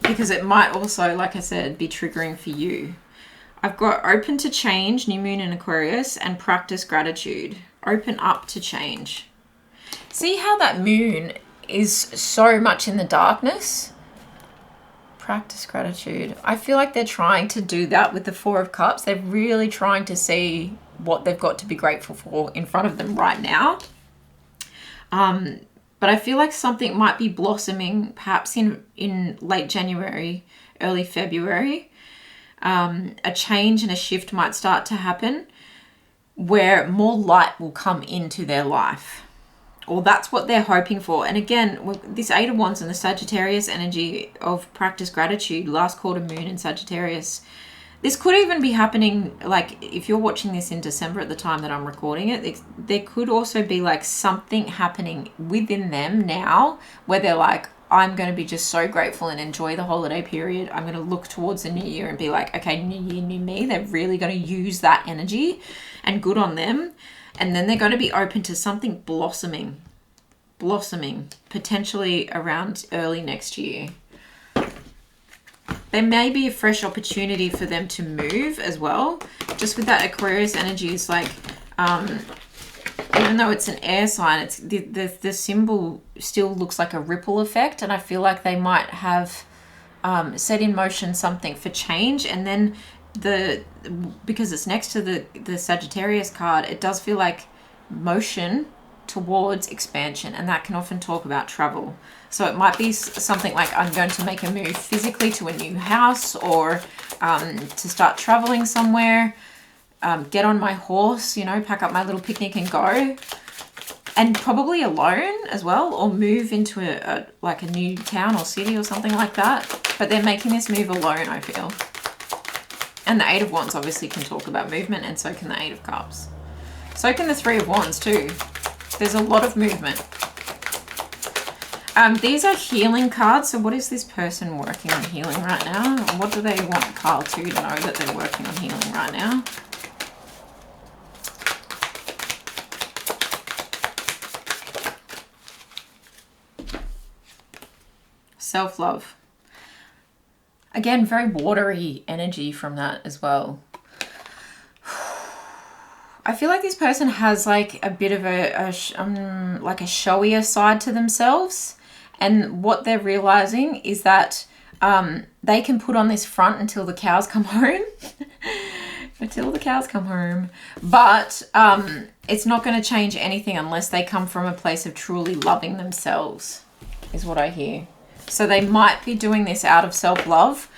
Because it might also, like I said, be triggering for you. I've got open to change, new moon in Aquarius, and practice gratitude. Open up to change. See how that moon is so much in the darkness? Practice gratitude. I feel like they're trying to do that with the 4 of Cups. They're really trying to see what they've got to be grateful for in front of them right now. But I feel like something might be blossoming perhaps in late January, early February. A change and a shift might start to happen where more light will come into their life. Or that's what they're hoping for. And again, this 8 of Wands and the Sagittarius energy of practice gratitude, last quarter moon in Sagittarius. This could even be happening, like if you're watching this in December at the time that I'm recording it, there could also be like something happening within them now where they're like, I'm going to be just so grateful and enjoy the holiday period. I'm going to look towards the new year and be like, okay, new year, new me. They're really going to use that energy, and good on them. And then they're going to be open to something blossoming, potentially around early next year. There may be a fresh opportunity for them to move as well. Just with that Aquarius energy, it's like, even though it's an air sign, it's the symbol still looks like a ripple effect. And I feel like they might have set in motion something for change. And then because it's next to the Sagittarius card, it does feel like motion towards expansion, and that can often talk about travel. So it might be something like, I'm going to make a move physically to a new house, or to start traveling somewhere, get on my horse, pack up my little picnic and go, and probably alone as well, or move into a new town or city or something like that. But they're making this move alone, I feel. And the 8 of Wands obviously can talk about movement, and so can the 8 of Cups. So can the 3 of Wands too. There's a lot of movement. These are healing cards. So what is this person working on healing right now? What do they want pile 2 to know that they're working on healing right now? Self-love. Again, very watery energy from that as well. I feel like this person has like a bit of like a showier side to themselves, and what they're realizing is that they can put on this front until the cows come home. Until the cows come home. But it's not going to change anything unless they come from a place of truly loving themselves, is what I hear. So they might be doing this out of self-love,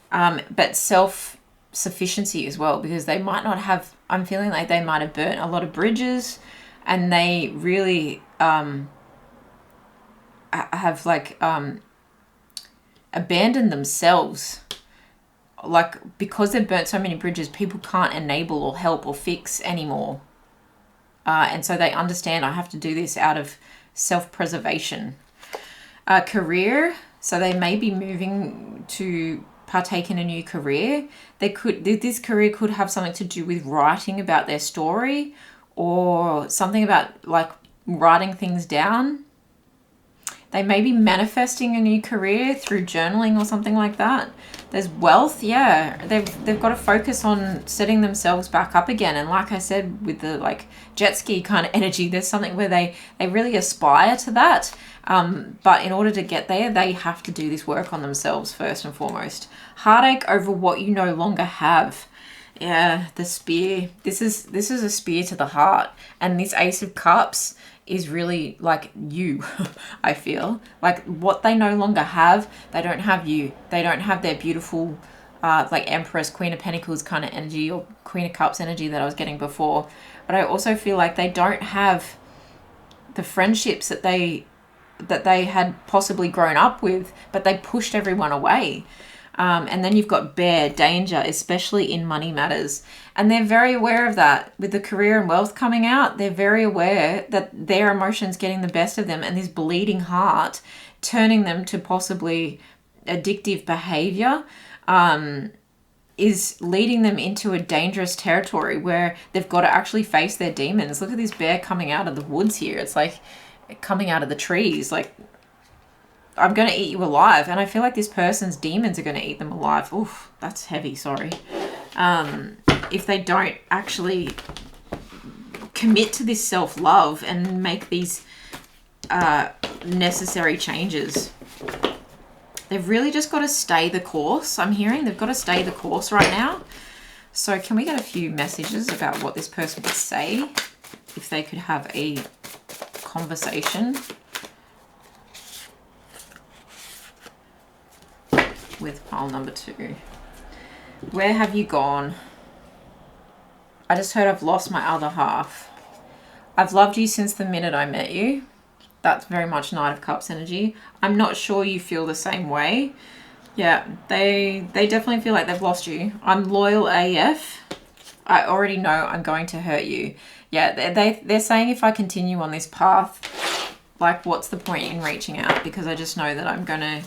but self-sufficiency as well, because they might not have, I'm feeling like they might have burnt a lot of bridges, and they really have like abandoned themselves. Like, because they've burnt so many bridges, people can't enable or help or fix anymore. And so they understand, I have to do this out of self-preservation. Career, so they may be moving to partake in a new career. This career could have something to do with writing about their story, or something about like writing things down. They may be manifesting a new career through journaling or something like that. There's wealth, yeah. They've got to focus on setting themselves back up again. And like I said, with the like jet ski kind of energy, there's something where they really aspire to that. But in order to get there, they have to do this work on themselves first and foremost. Heartache over what you no longer have. Yeah, the spear. This is a spear to the heart. And this Ace of Cups is really like you. I feel like what they no longer have, they don't have you. They don't have their beautiful like Empress, Queen of Pentacles kind of energy, or Queen of Cups energy that I was getting before. But I also feel like they don't have the friendships that they had possibly grown up with, but they pushed everyone away. And then you've got bear, danger, especially in money matters. And they're very aware of that. With the career and wealth coming out, they're very aware that their emotions getting the best of them, and this bleeding heart turning them to possibly addictive behavior, is leading them into a dangerous territory where they've got to actually face their demons. Look at this bear coming out of the woods here. It's like coming out of the trees, like, I'm going to eat you alive. And I feel like this person's demons are going to eat them alive. Oof, that's heavy, sorry. If they don't actually commit to this self-love and make these necessary changes. They've really just got to stay the course. I'm hearing they've got to stay the course right now. So can we get a few messages about what this person would say if they could have a conversation with pile number 2? Where have you gone? I just heard I've lost my other half. I've loved you since the minute I met you. That's very much Knight of Cups energy. I'm not sure you feel the same way. Yeah, they definitely feel like they've lost you. I'm loyal AF. I already know I'm going to hurt you. Yeah, they're saying if I continue on this path, like, what's the point in reaching out? Because I just know that I'm going to,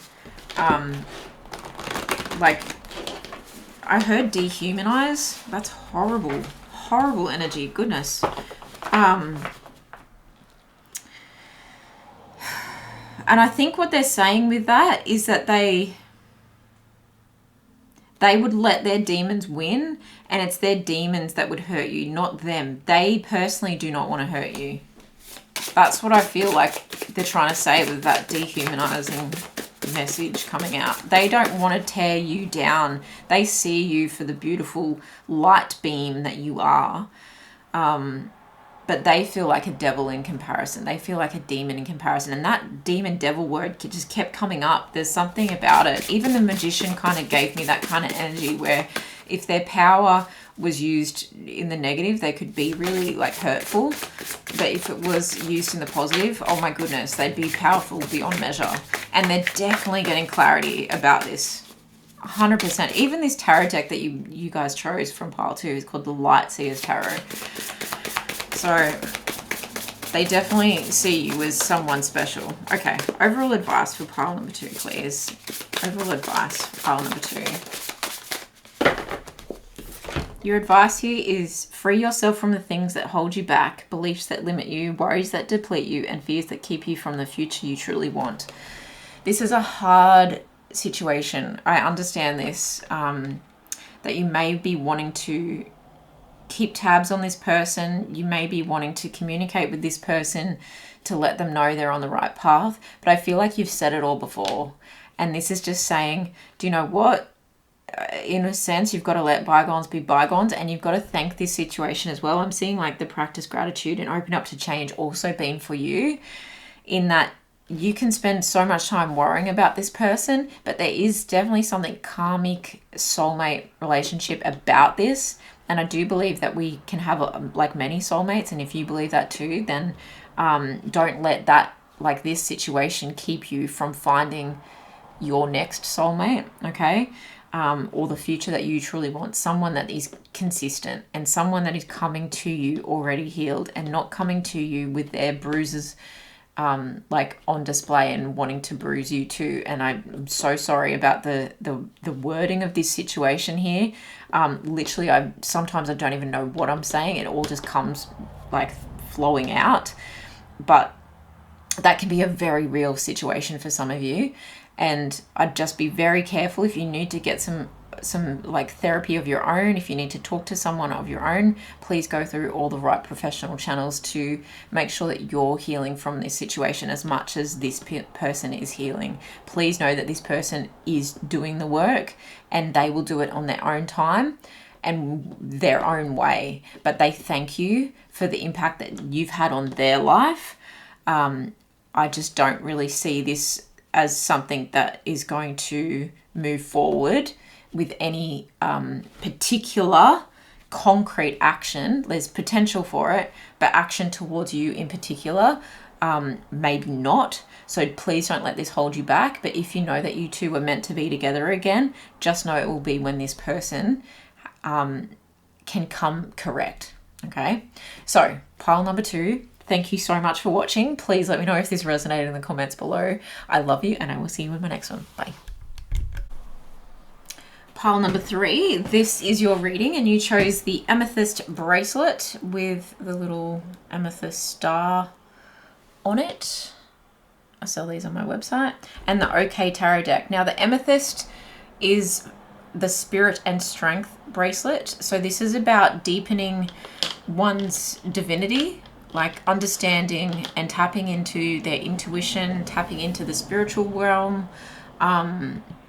like, I heard dehumanize. That's horrible. Horrible energy. Goodness. And I think what they're saying with that is that they would let their demons win, and it's their demons that would hurt you, not them. They personally do not want to hurt you. That's what I feel like they're trying to say with that dehumanizing message coming out. They don't want to tear you down. They see you for the beautiful light beam that you are. But they feel like a devil in comparison. They feel like a demon in comparison. And that demon devil word just kept coming up. There's something about it. Even the magician kind of gave me that kind of energy where if their power was used in the negative, they could be really like hurtful. But if it was used in the positive, oh my goodness, they'd be powerful beyond measure. And they're definitely getting clarity about this. 100%. Even this tarot deck that you guys chose from pile 2 is called the Lightseers Tarot. So they definitely see you as someone special. Okay, overall advice for pile number 2, please. Overall advice for pile number 2. Your advice here is free yourself from the things that hold you back, beliefs that limit you, worries that deplete you, and fears that keep you from the future you truly want. This is a hard situation. I understand this, that you may be wanting to keep tabs on this person. You may be wanting to communicate with this person to let them know they're on the right path. But I feel like you've said it all before. And this is just saying, do you know what? in a sense, you've got to let bygones be bygones, and you've got to thank this situation as well. I'm seeing like the practice gratitude and open up to change also being for you, in that you can spend so much time worrying about this person, but there is definitely something karmic soulmate relationship about this. And I do believe that we can have like many soulmates. And if you believe that too, then don't let that, like this situation, keep you from finding your next soulmate, okay? Or the future that you truly want. Someone that is consistent and someone that is coming to you already healed and not coming to you with their bruises like on display and wanting to bruise you too. And I'm so sorry about the wording of this situation here. Literally, sometimes I don't even know what I'm saying. It all just comes like flowing out. But that can be a very real situation for some of you. And I'd just be very careful if you need to get some like therapy of your own. If you need to talk to someone of your own, please go through all the right professional channels to make sure that you're healing from this situation as much as this person is healing. Please know that this person is doing the work and they will do it on their own time and their own way. But they thank you for the impact that you've had on their life. I just don't really see this as something that is going to move forward with any particular concrete action. There's potential for it, but action towards you in particular, maybe not. So please don't let this hold you back. But if you know that you two were meant to be together again, just know it will be when this person can come correct. Okay, so pile number 2. Thank you so much for watching. Please let me know if this resonated in the comments below. I love you, and I will see you in my next one. Bye. Pile number 3, this is your reading, and you chose the amethyst bracelet with the little amethyst star on it. I sell these on my website. And the OK Tarot deck. Now, the amethyst is the spirit and strength bracelet. So this is about deepening one's divinity, like understanding and tapping into their intuition, tapping into the spiritual realm,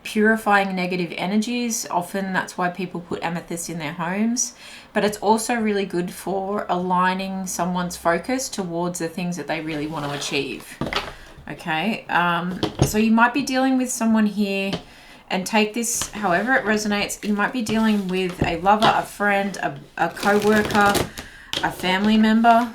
purifying negative energies. Often that's why people put amethyst in their homes. But it's also really good for aligning someone's focus towards the things that they really want to achieve. Okay, so you might be dealing with someone here, and take this however it resonates. You might be dealing with a lover, a friend, a co-worker, a family member,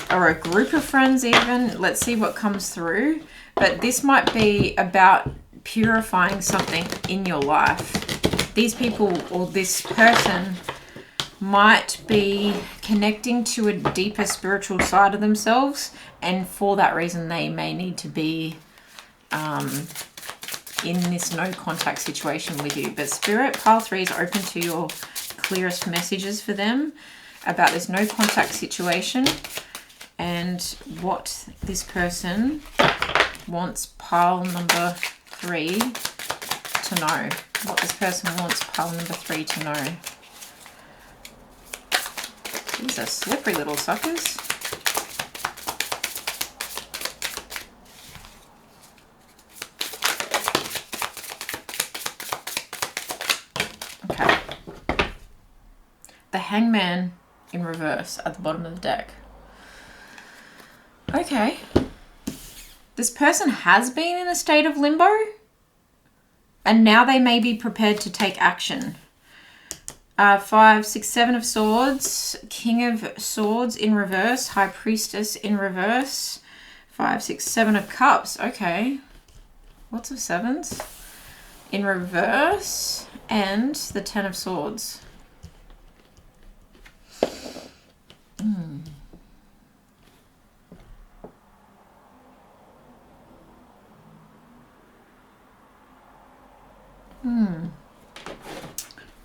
or a group of friends even. Let's see what comes through. But this might be about purifying something in your life. These people or this person might be connecting to a deeper spiritual side of themselves, and for that reason they may need to be in this no contact situation with you. But Spirit, pile 3 is open to your clearest messages for them about this no contact situation and what this person wants pile number 3 to know. What this person wants pile number 3 to know. These are slippery little suckers. Okay. The Hangman in reverse at the bottom of the deck. Okay. This person has been in a state of limbo, and now they may be prepared to take action. 5, 6, 7 of Swords, King of Swords in reverse, High Priestess in reverse, 5, 6, 7 of Cups. Okay, lots of 7s in reverse, and the 10 of Swords.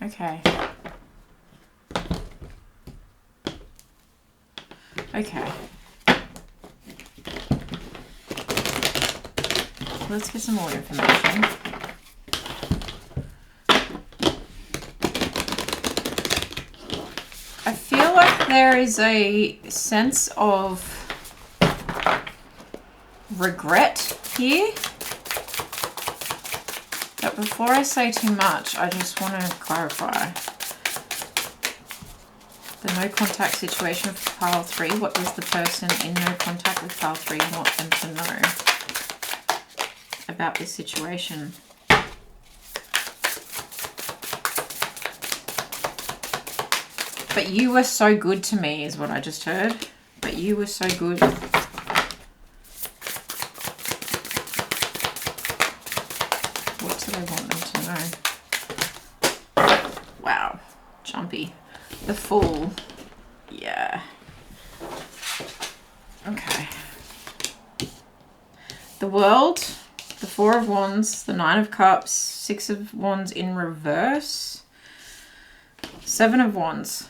Okay. Okay. Let's get some more information. I feel like there is a sense of regret here. But before I say too much, I just want to clarify. The no contact situation for pile 3. What does the person in no contact with pile 3 want them to know about this situation? But you were so good to me is what I just heard. But you were so good. What do they want them to know? Wow. Jumpy. The Fool. Yeah. Okay. The World. The Four of Wands. The Nine of Cups. Six of Wands in reverse. Seven of Wands.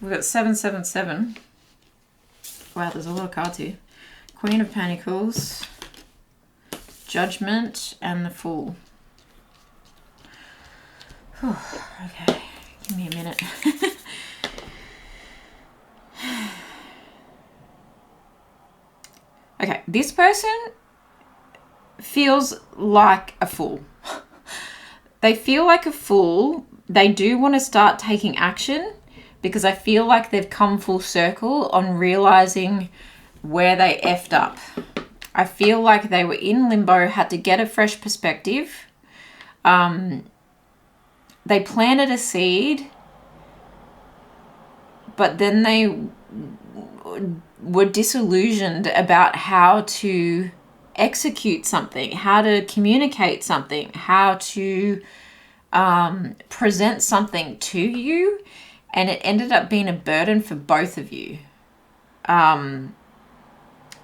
We've got 777. Wow, there's a lot of cards here. Queen of Pentacles. Judgment. And the Fool. Whew, okay. Give me a minute. Okay, this person feels like a fool. They feel like a fool. They do want to start taking action because I feel like they've come full circle on realizing where they effed up. I feel like they were in limbo, had to get a fresh perspective. They planted a seed, but then they were disillusioned about how to execute something, how to communicate something, how to present something to you, and it ended up being a burden for both of you. But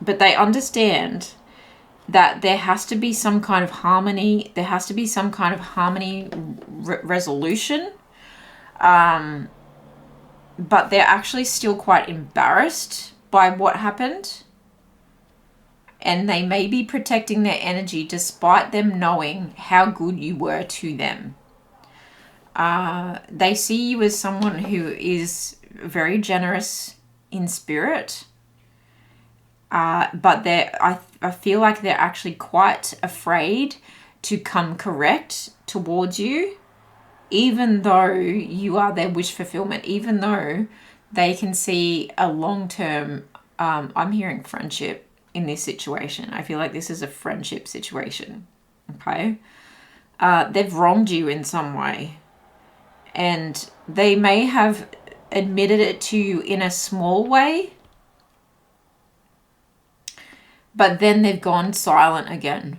they understand that there has to be some kind of harmony, there has to be some kind of harmony resolution, but they're actually still quite embarrassed by what happened, and they may be protecting their energy despite them knowing how good you were to them. They see you as someone who is very generous in spirit, but I feel like they're actually quite afraid to come correct towards you, even though you are their wish fulfillment, even though they can see a long-term, I'm hearing friendship in this situation. I feel like this is a friendship situation, okay? They've wronged you in some way, and they may have admitted it to you in a small way, but then they've gone silent again.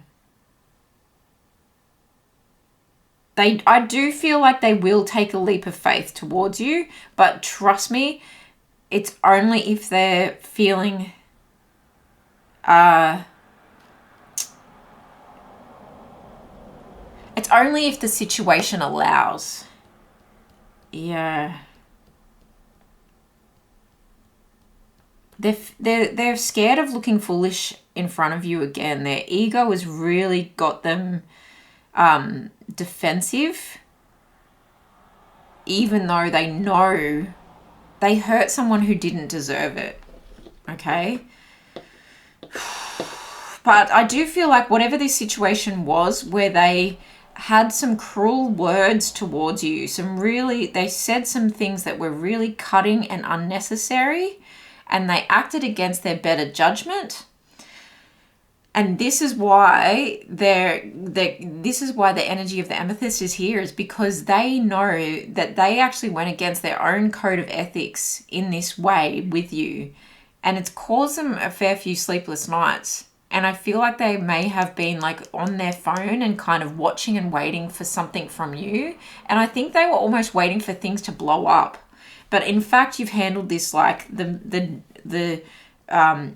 I do feel like they will take a leap of faith towards you, but trust me, it's only if they're feeling it's only if the situation allows. Yeah. They're scared of looking foolish in front of you again. Their ego has really got them defensive, even though they know they hurt someone who didn't deserve it. Okay? But I do feel like whatever this situation was, where they had some cruel words towards you, they said some things that were really cutting and unnecessary, and they acted against their better judgment. And this is why the energy of the amethyst is here, is because they know that they actually went against their own code of ethics in this way with you. And it's caused them a fair few sleepless nights. And I feel like they may have been like on their phone and kind of watching and waiting for something from you. And I think they were almost waiting for things to blow up. But in fact, you've handled this like the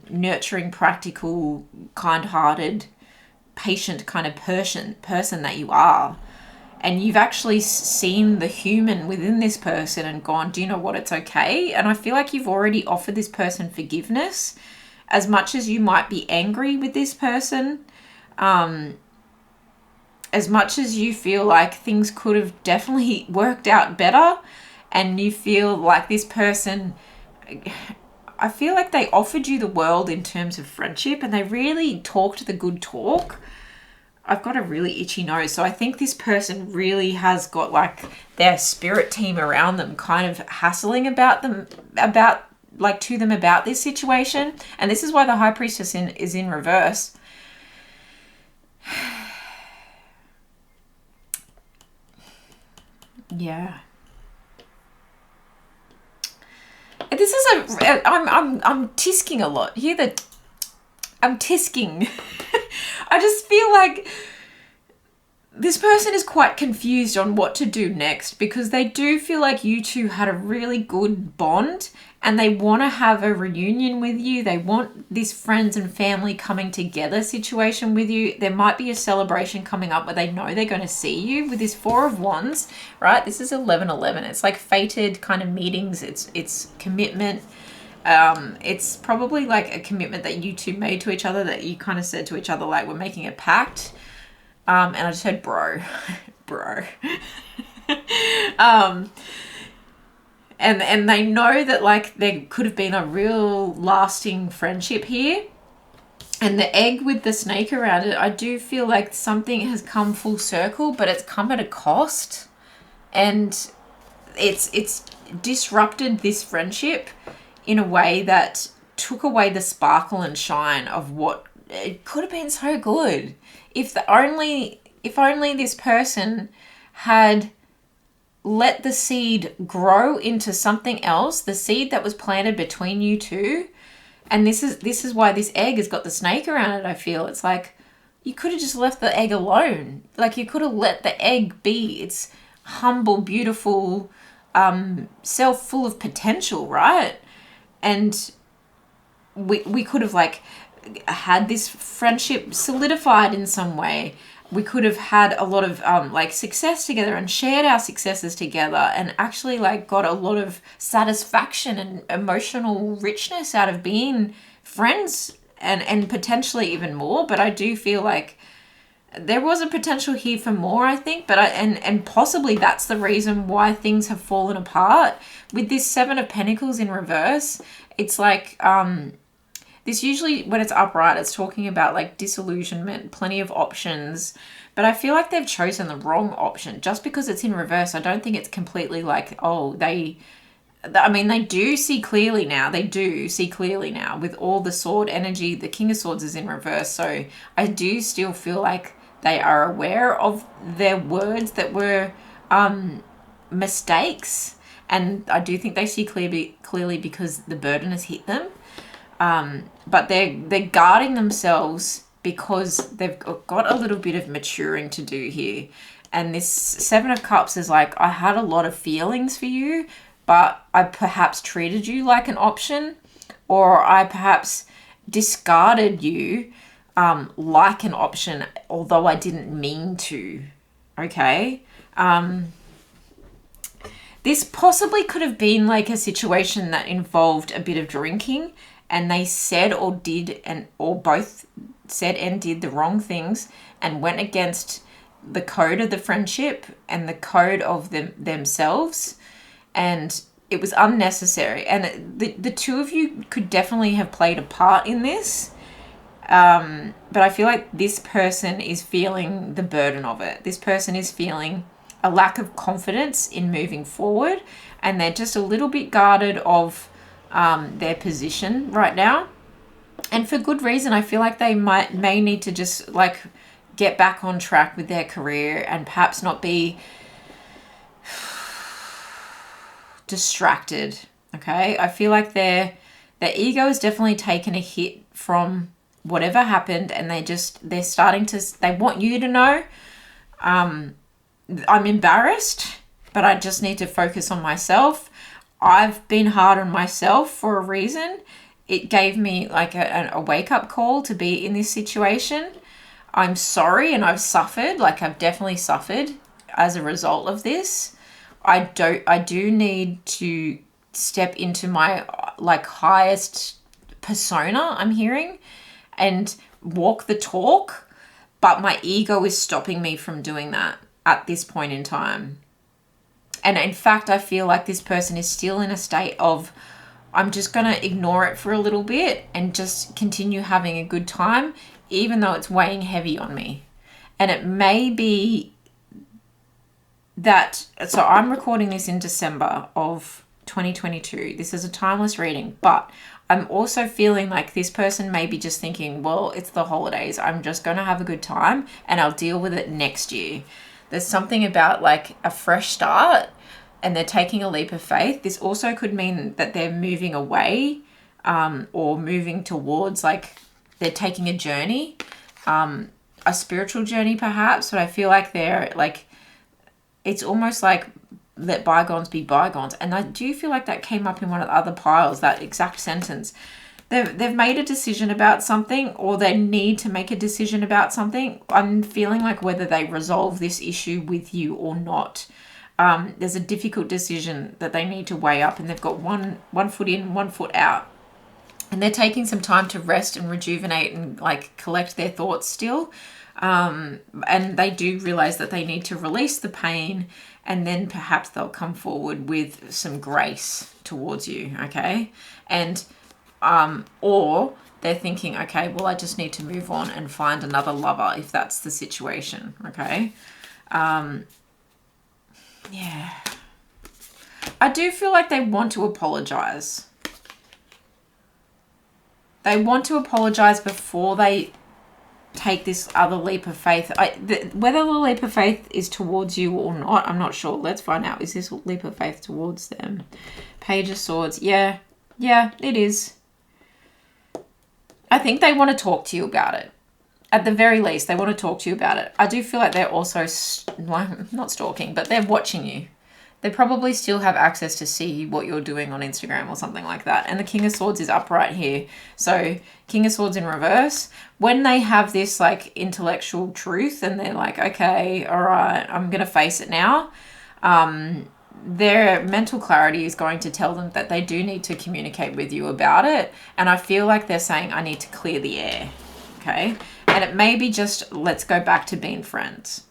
nurturing, practical, kind-hearted, patient kind of person that you are. And you've actually seen the human within this person and gone, do you know what, it's okay? And I feel like you've already offered this person forgiveness. As much as you might be angry with this person, as much as you feel like things could have definitely worked out better, and you feel like this person, I feel like they offered you the world in terms of friendship, and they really talked the good talk. I've got a really itchy nose. So I think this person really has got like their spirit team around them kind of hassling about them, about like to them about this situation. And this is why the High Priestess is in reverse. Yeah. This is I'm tisking a lot. Hear that? I'm tisking. I just feel like this person is quite confused on what to do next, because they do feel like you two had a really good bond and they want to have a reunion with you. They want this friends and family coming together situation with you. There might be a celebration coming up where they know they're going to see you with this Four of Wands, right? This is 11-11. It's like fated kind of meetings. It's commitment. It's probably like a commitment that you two made to each other, that you kind of said to each other, like, we're making a pact. And I just heard bro. Bro. And they know that like there could have been a real lasting friendship here. And the egg with the snake around it, I do feel like something has come full circle, but it's come at a cost. And it's disrupted this friendship in a way that took away the sparkle and shine of what it could have been so good. If only this person had let the seed grow into something else, the seed that was planted between you two. And this is why this egg has got the snake around it, I feel. It's like you could have just left the egg alone. Like you could have let the egg be its humble, beautiful self, full of potential, right? And we could have like had this friendship solidified in some way. We could have had a lot of like success together and shared our successes together and actually like got a lot of satisfaction and emotional richness out of being friends and potentially even more. But I do feel like there was a potential here for more, I think, but and possibly that's the reason why things have fallen apart. With this Seven of Pentacles in reverse, it's like this usually, when it's upright, it's talking about like disillusionment, plenty of options. But I feel like they've chosen the wrong option. Just because it's in reverse, I don't think it's completely like, oh, they do see clearly now. They do see clearly now with all the sword energy. The King of Swords is in reverse. So I do still feel like they are aware of their words that were mistakes. And I do think they see clearly because the burden has hit them. But they're guarding themselves because they've got a little bit of maturing to do here. And this Seven of Cups is like, I had a lot of feelings for you, but I perhaps treated you like an option, or I perhaps discarded you like an option, although I didn't mean to. Okay? This possibly could have been like a situation that involved a bit of drinking, and they said or did, or both said and did the wrong things and went against the code of the friendship and the code of themselves, and it was unnecessary. And the two of you could definitely have played a part in this, but I feel like this person is feeling the burden of it. This person is feeling a lack of confidence in moving forward, and they're just a little bit guarded of their position right now, and for good reason. I feel like they may need to just like get back on track with their career and perhaps not be distracted. Okay, I feel like their ego has definitely taken a hit from whatever happened, and they're starting to, they want you to know, I'm embarrassed, but I just need to focus on myself. I've been hard on myself for a reason. It gave me like a wake-up call to be in this situation. I'm sorry, and I've suffered. Like, I've definitely suffered as a result of this. I do need to step into my like highest persona, I'm hearing, and walk the talk, but my ego is stopping me from doing that at this point in time. And in fact, I feel like this person is still in a state of, I'm just going to ignore it for a little bit and just continue having a good time, even though it's weighing heavy on me. And it may be that, so I'm recording this in December of 2022. This is a timeless reading, but I'm also feeling like this person may be just thinking, well, it's the holidays. I'm just going to have a good time and I'll deal with it next year. There's something about like a fresh start and they're taking a leap of faith. This also could mean that they're moving away or moving towards, like they're taking a journey, a spiritual journey perhaps, but I feel like they're like, it's almost like let bygones be bygones. And I do feel like that came up in one of the other piles, that exact sentence. They've made a decision about something, or they need to make a decision about something. I'm feeling like whether they resolve this issue with you or not. There's a difficult decision that they need to weigh up, and they've got one foot in, 1 foot out. And they're taking some time to rest and rejuvenate and like collect their thoughts still. And they do realize that they need to release the pain, and then perhaps they'll come forward with some grace towards you, okay? And or they're thinking, okay, well, I just need to move on and find another lover if that's the situation, okay? Yeah. I do feel like they want to apologize. They want to apologize before they take this other leap of faith. Whether the leap of faith is towards you or not, I'm not sure. Let's find out. Is this leap of faith towards them? Page of Swords. Yeah, it is. I think they want to talk to you about it. At the very least, they want to talk to you about it. I do feel like they're also, not stalking, but they're watching you. They probably still have access to see what you're doing on Instagram or something like that. And the King of Swords is upright here. So King of Swords in reverse. When they have this like intellectual truth and they're like, okay, all right, I'm going to face it now. Their mental clarity is going to tell them that they do need to communicate with you about it. And I feel like they're saying, I need to clear the air. Okay. And it may be just, let's go back to being friends.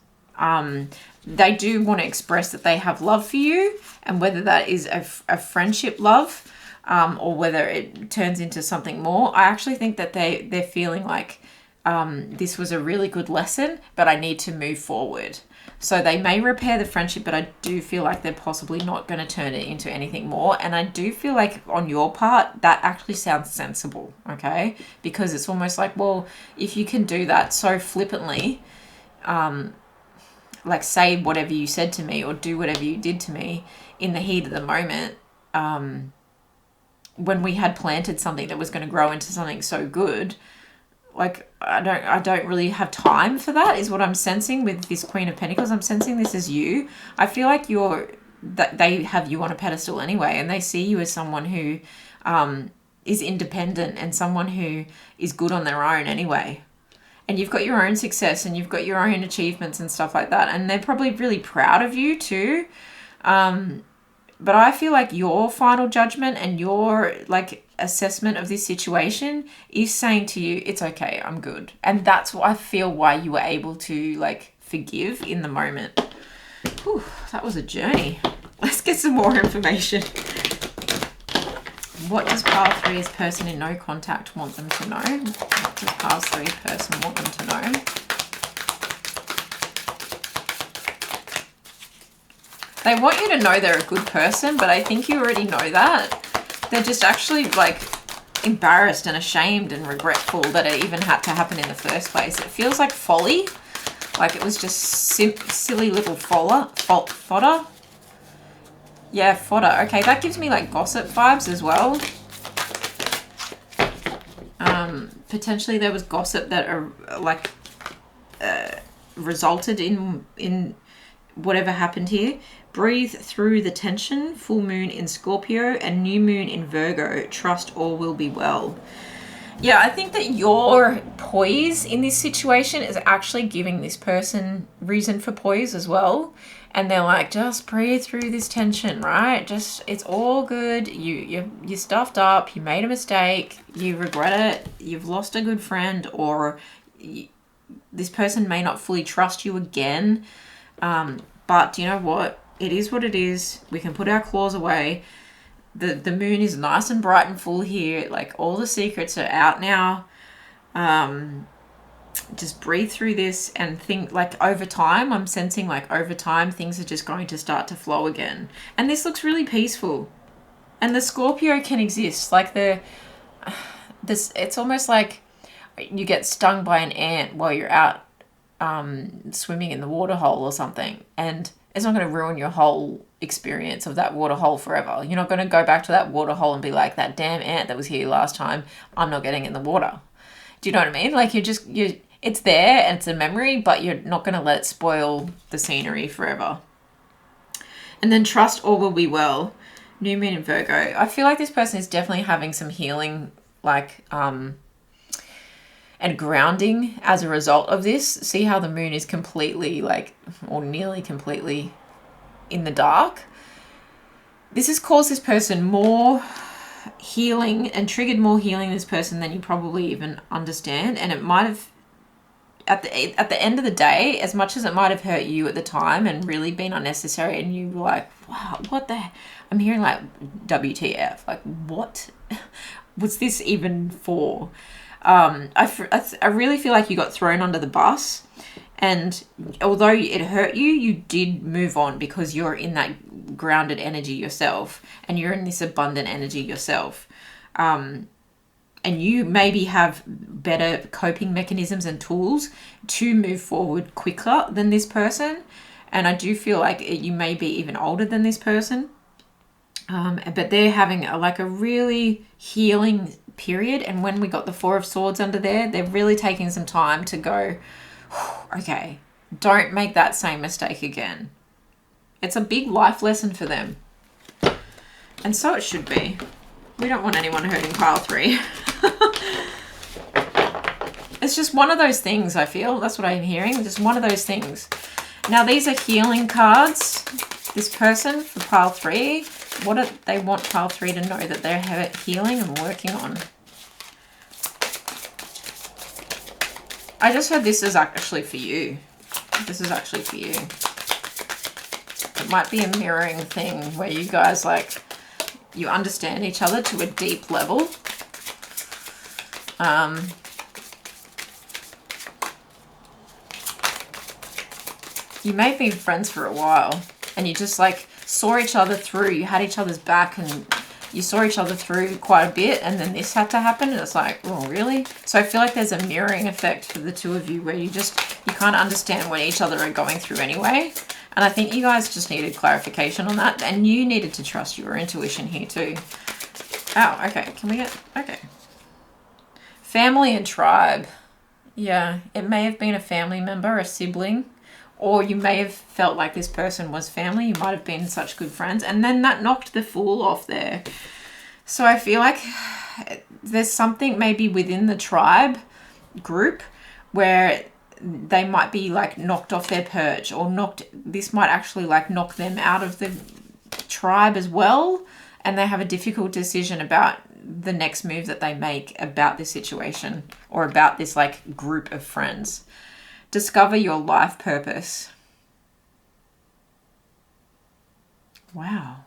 They do want to express that they have love for you, and whether that is a friendship love, or whether it turns into something more. I actually think that they're feeling like this was a really good lesson, but I need to move forward. So they may repair the friendship, but I do feel like they're possibly not going to turn it into anything more. And I do feel like on your part, that actually sounds sensible, okay? Because it's almost like, well, if you can do that so flippantly, like say whatever you said to me or do whatever you did to me in the heat of the moment, when we had planted something that was going to grow into something so good, like I don't really have time for that, is what I'm sensing with this Queen of Pentacles. I'm sensing this as you. I feel like that they have you on a pedestal anyway, and they see you as someone who is independent and someone who is good on their own anyway. And you've got your own success and you've got your own achievements and stuff like that. And they're probably really proud of you too. But I feel like your final judgment and your like assessment of this situation is saying to you, it's okay, I'm good. And that's what I feel why you were able to like forgive in the moment. Whew, that was a journey. Let's get some more information. What does pile 3's person in no contact want them to know? What does pile 3 person want them to know? They want you to know they're a good person, but I think you already know that. They're just actually like embarrassed and ashamed and regretful that it even had to happen in the first place. It feels like folly. Like it was just silly little fodder. Yeah, fodder. Okay, that gives me like gossip vibes as well. Potentially there was gossip that resulted in whatever happened here. Breathe through the tension. Full moon in Scorpio and new moon in Virgo. Trust all will be well. Yeah, I think that your poise in this situation is actually giving this person reason for poise as well. And they're like, just breathe through this tension, right? Just, it's all good. You stuffed up. You made a mistake. You regret it. You've lost a good friend, or this person may not fully trust you again. But you know what? It is what it is. We can put our claws away. The moon is nice and bright and full here. Like all the secrets are out now. just breathe through this and think, like, over time, I'm sensing like over time things are just going to start to flow again. And this looks really peaceful. And the Scorpio can exist. Like it's almost like you get stung by an ant while you're out swimming in the water hole or something, and it's not going to ruin your whole experience of that water hole forever. You're not going to go back to that water hole and be like, that damn ant that was here last time, I'm not getting in the water. Do you know what I mean? Like it's there and it's a memory, but you're not going to let it spoil the scenery forever. And then trust all will be well. New moon in Virgo. I feel like this person is definitely having some healing, like, and grounding as a result of this. See how the moon is completely, like, or nearly completely in the dark? This has caused this person more healing and triggered more healing in this person than you probably even understand. And it might have, at the end of the day, as much as it might have hurt you at the time and really been unnecessary, and you were like, wow, what the, I'm hearing like WTF, like what was this even for? I really feel like you got thrown under the bus, and although it hurt you, you did move on because you're in that grounded energy yourself, and you're in this abundant energy yourself. And you maybe have better coping mechanisms and tools to move forward quicker than this person. And I do feel like you may be even older than this person. But they're having a really healing period. And when we got the Four of Swords under there, they're really taking some time to go, okay, don't make that same mistake again. It's a big life lesson for them. And so it should be. We don't want anyone hurting pile 3. It's just one of those things, I feel. That's what I'm hearing. Just one of those things. Now, these are healing cards. This person for pile 3. What do they want pile 3 to know that they're healing and working on? I just heard this is actually for you. This is actually for you. It might be a mirroring thing where you guys, like, you understand each other to a deep level. You may have been friends for a while, and you just like saw each other through. You had each other's back, and you saw each other through quite a bit, and then this had to happen, and it's like, oh, really? So I feel like there's a mirroring effect for the two of you where you kind of understand what each other are going through anyway. And I think you guys just needed clarification on that, and you needed to trust your intuition here too. Oh, okay. Can we get... Okay. Family and tribe. Yeah, it may have been a family member, a sibling, or you may have felt like this person was family. You might have been such good friends, and then that knocked the Fool off there. So I feel like there's something maybe within the tribe group where they might be like knocked off their perch, or this might actually like knock them out of the tribe as well, and they have a difficult decision about the next move that they make about this situation or about this like group of friends. Discover your life purpose. Wow.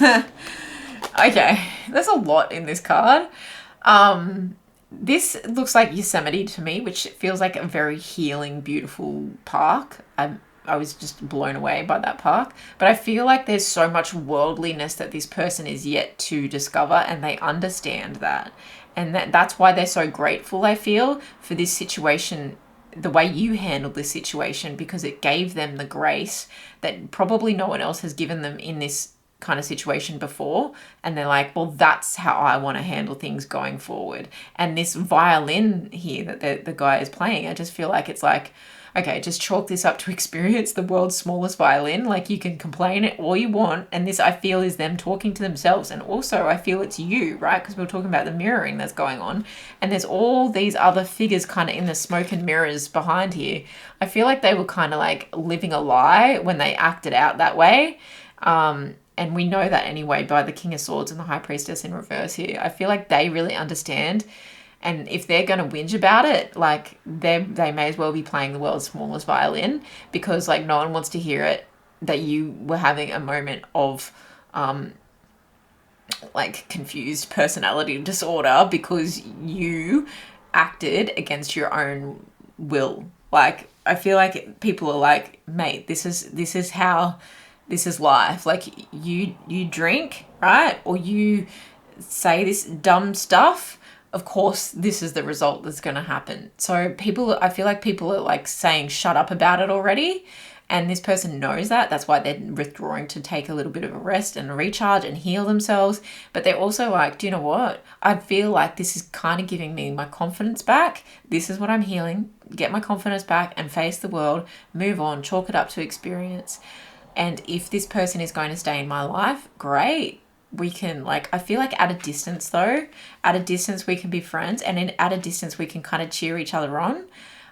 Okay, there's a lot in this card. This looks like Yosemite to me, which feels like a very healing, beautiful park. I was just blown away by that park. But I feel like there's so much worldliness that this person is yet to discover, and they understand that. And that's why they're so grateful, I feel, for this situation, the way you handled this situation, because it gave them the grace that probably no one else has given them in this kind of situation before. And they're like, well, that's how I want to handle things going forward. And this violin here that the guy is playing, I just feel like it's like, okay, just chalk this up to experience, the world's smallest violin. Like, you can complain it all you want. And this, I feel, is them talking to themselves. And also, I feel it's you, right? Because we were talking about the mirroring that's going on. And there's all these other figures kind of in the smoke and mirrors behind here. I feel like they were kind of like living a lie when they acted out that way. And we know that anyway by the King of Swords and the High Priestess in reverse here. I feel like they really understand. And if they're going to whinge about it, like, they may as well be playing the world's smallest violin, because, like, no one wants to hear it, that you were having a moment of like confused personality disorder because you acted against your own will. Like, I feel like people are like, mate, this is how, this is life. Like, you drink, right? Or you say this dumb stuff, of course this is the result that's going to happen. So I feel like people are like saying shut up about it already, and this person knows that. That's why they're withdrawing to take a little bit of a rest and a recharge and heal themselves. But they're also like, do you know what? I feel like this is kind of giving me my confidence back. This is what I'm healing. Get my confidence back and face the world, move on, chalk it up to experience. And if this person is going to stay in my life, great. We can, like, I feel like at a distance though, at a distance we can be friends, and at a distance we can kind of cheer each other on.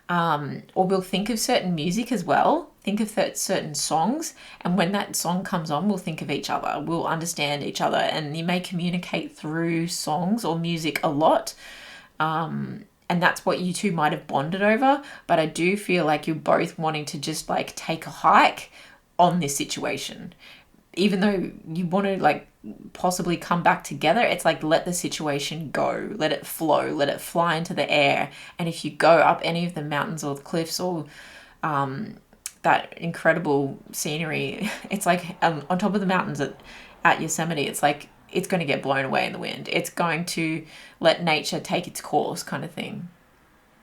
Or we'll think of certain music as well. Think of certain songs, and when that song comes on, we'll think of each other. We'll understand each other, and you may communicate through songs or music a lot. And that's what you two might have bonded over. But I do feel like you're both wanting to just like take a hike on this situation. Even though you want to like possibly come back together, it's like, let the situation go, let it flow, let it fly into the air. And if you go up any of the mountains or the cliffs or that incredible scenery, it's like on top of the mountains at Yosemite, it's like it's going to get blown away in the wind. It's going to let nature take its course, kind of thing.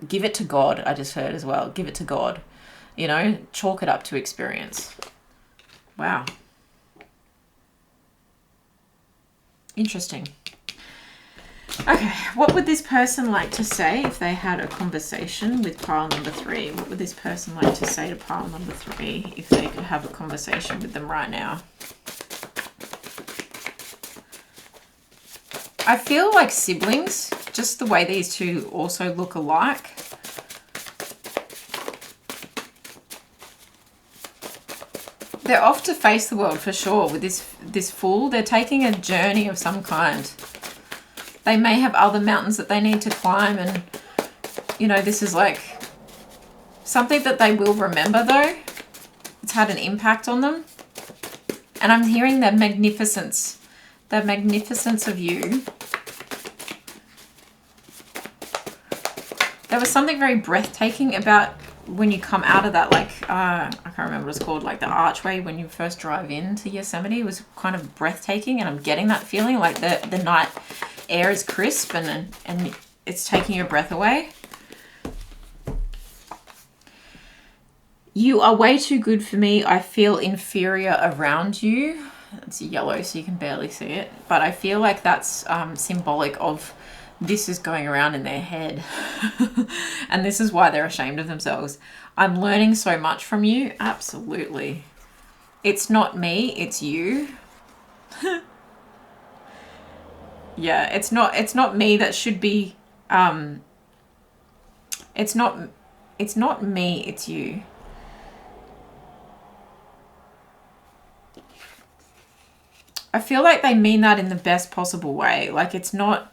Give it to God, I just heard as well. Give it to God. You know, chalk it up to experience. Wow. Interesting. Okay, what would this person like to say if they had a conversation with pile number 3? What would this person like to say to pile number 3 if they could have a conversation with them right now? I feel like siblings, just the way these two also look alike. They're off to face the world for sure with this Fool. They're taking a journey of some kind. They may have other mountains that they need to climb, and, you know, this is like something that they will remember though. It's had an impact on them. And I'm hearing the magnificence of you. There was something very breathtaking about when you come out of that, like, I can't remember what it's called, like the archway when you first drive into Yosemite was kind of breathtaking, and I'm getting that feeling like the night air is crisp and it's taking your breath away. You are way too good for me. I feel inferior around you. It's yellow so you can barely see it, but I feel like that's symbolic of this is going around in their head. And this is why they're ashamed of themselves. I'm learning so much from you. Absolutely. It's not me, it's you. Yeah, it's not me that should be it's not me, it's you. I feel like they mean that in the best possible way. Like, it's not...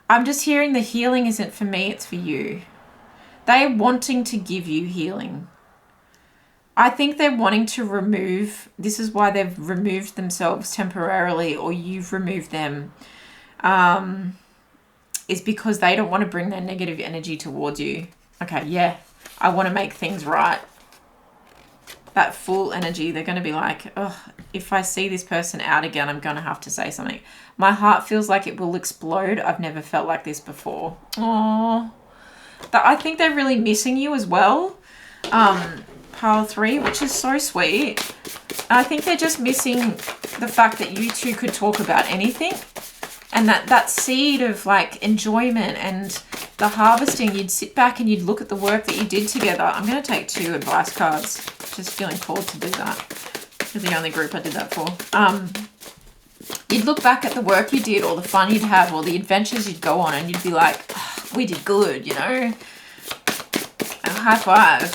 I'm just hearing the healing isn't for me, it's for you. They're wanting to give you healing. I think they're wanting to remove... This is why they've removed themselves temporarily, or you've removed them. Is because they don't want to bring their negative energy towards you. Okay, yeah. I want to make things right. That full energy, they're going to be like, oh, if I see this person out again, I'm going to have to say something. My heart feels like it will explode. I've never felt like this before. Oh, I think they're really missing you as well. Pile 3, which is so sweet. I think they're just missing the fact that you two could talk about anything. And that seed of like enjoyment and the harvesting, you'd sit back and you'd look at the work that you did together. I'm going to take 2 advice cards. Just feeling called to do that. You're the only group I did that for. You'd look back at the work you did, or the fun you'd have, or the adventures you'd go on, and you'd be like, oh, we did good, you know? A high five.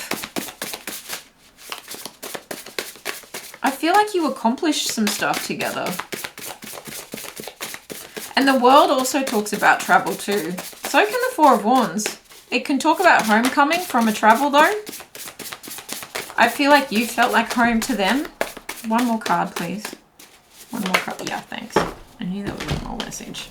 I feel like you accomplished some stuff together. And the world also talks about travel too. So can the 4 of Wands. It can talk about homecoming from a travel though. I feel like you felt like home to them. One more card, please. One more card. Yeah, thanks. I knew that was a small message.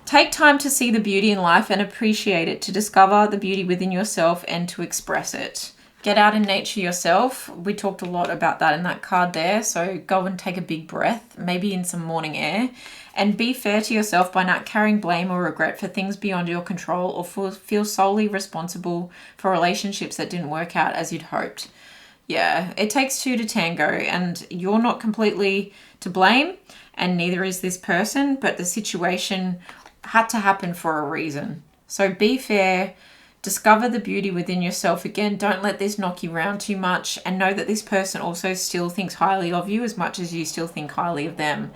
Take time to see the beauty in life and appreciate it, to discover the beauty within yourself and to express it. Get out in nature yourself. We talked a lot about that in that card there. So go and take a big breath, maybe in some morning air, and be fair to yourself by not carrying blame or regret for things beyond your control, or feel solely responsible for relationships that didn't work out as you'd hoped. Yeah, it takes two to tango, and you're not completely to blame, and neither is this person, but the situation had to happen for a reason. So be fair, discover the beauty within yourself. Again, don't let this knock you around too much, and know that this person also still thinks highly of you as much as you still think highly of them.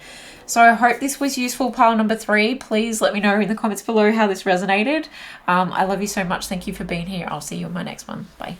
So I hope this was useful, pile number 3. Please let me know in the comments below how this resonated. I love you so much. Thank you for being here. I'll see you in my next one. Bye.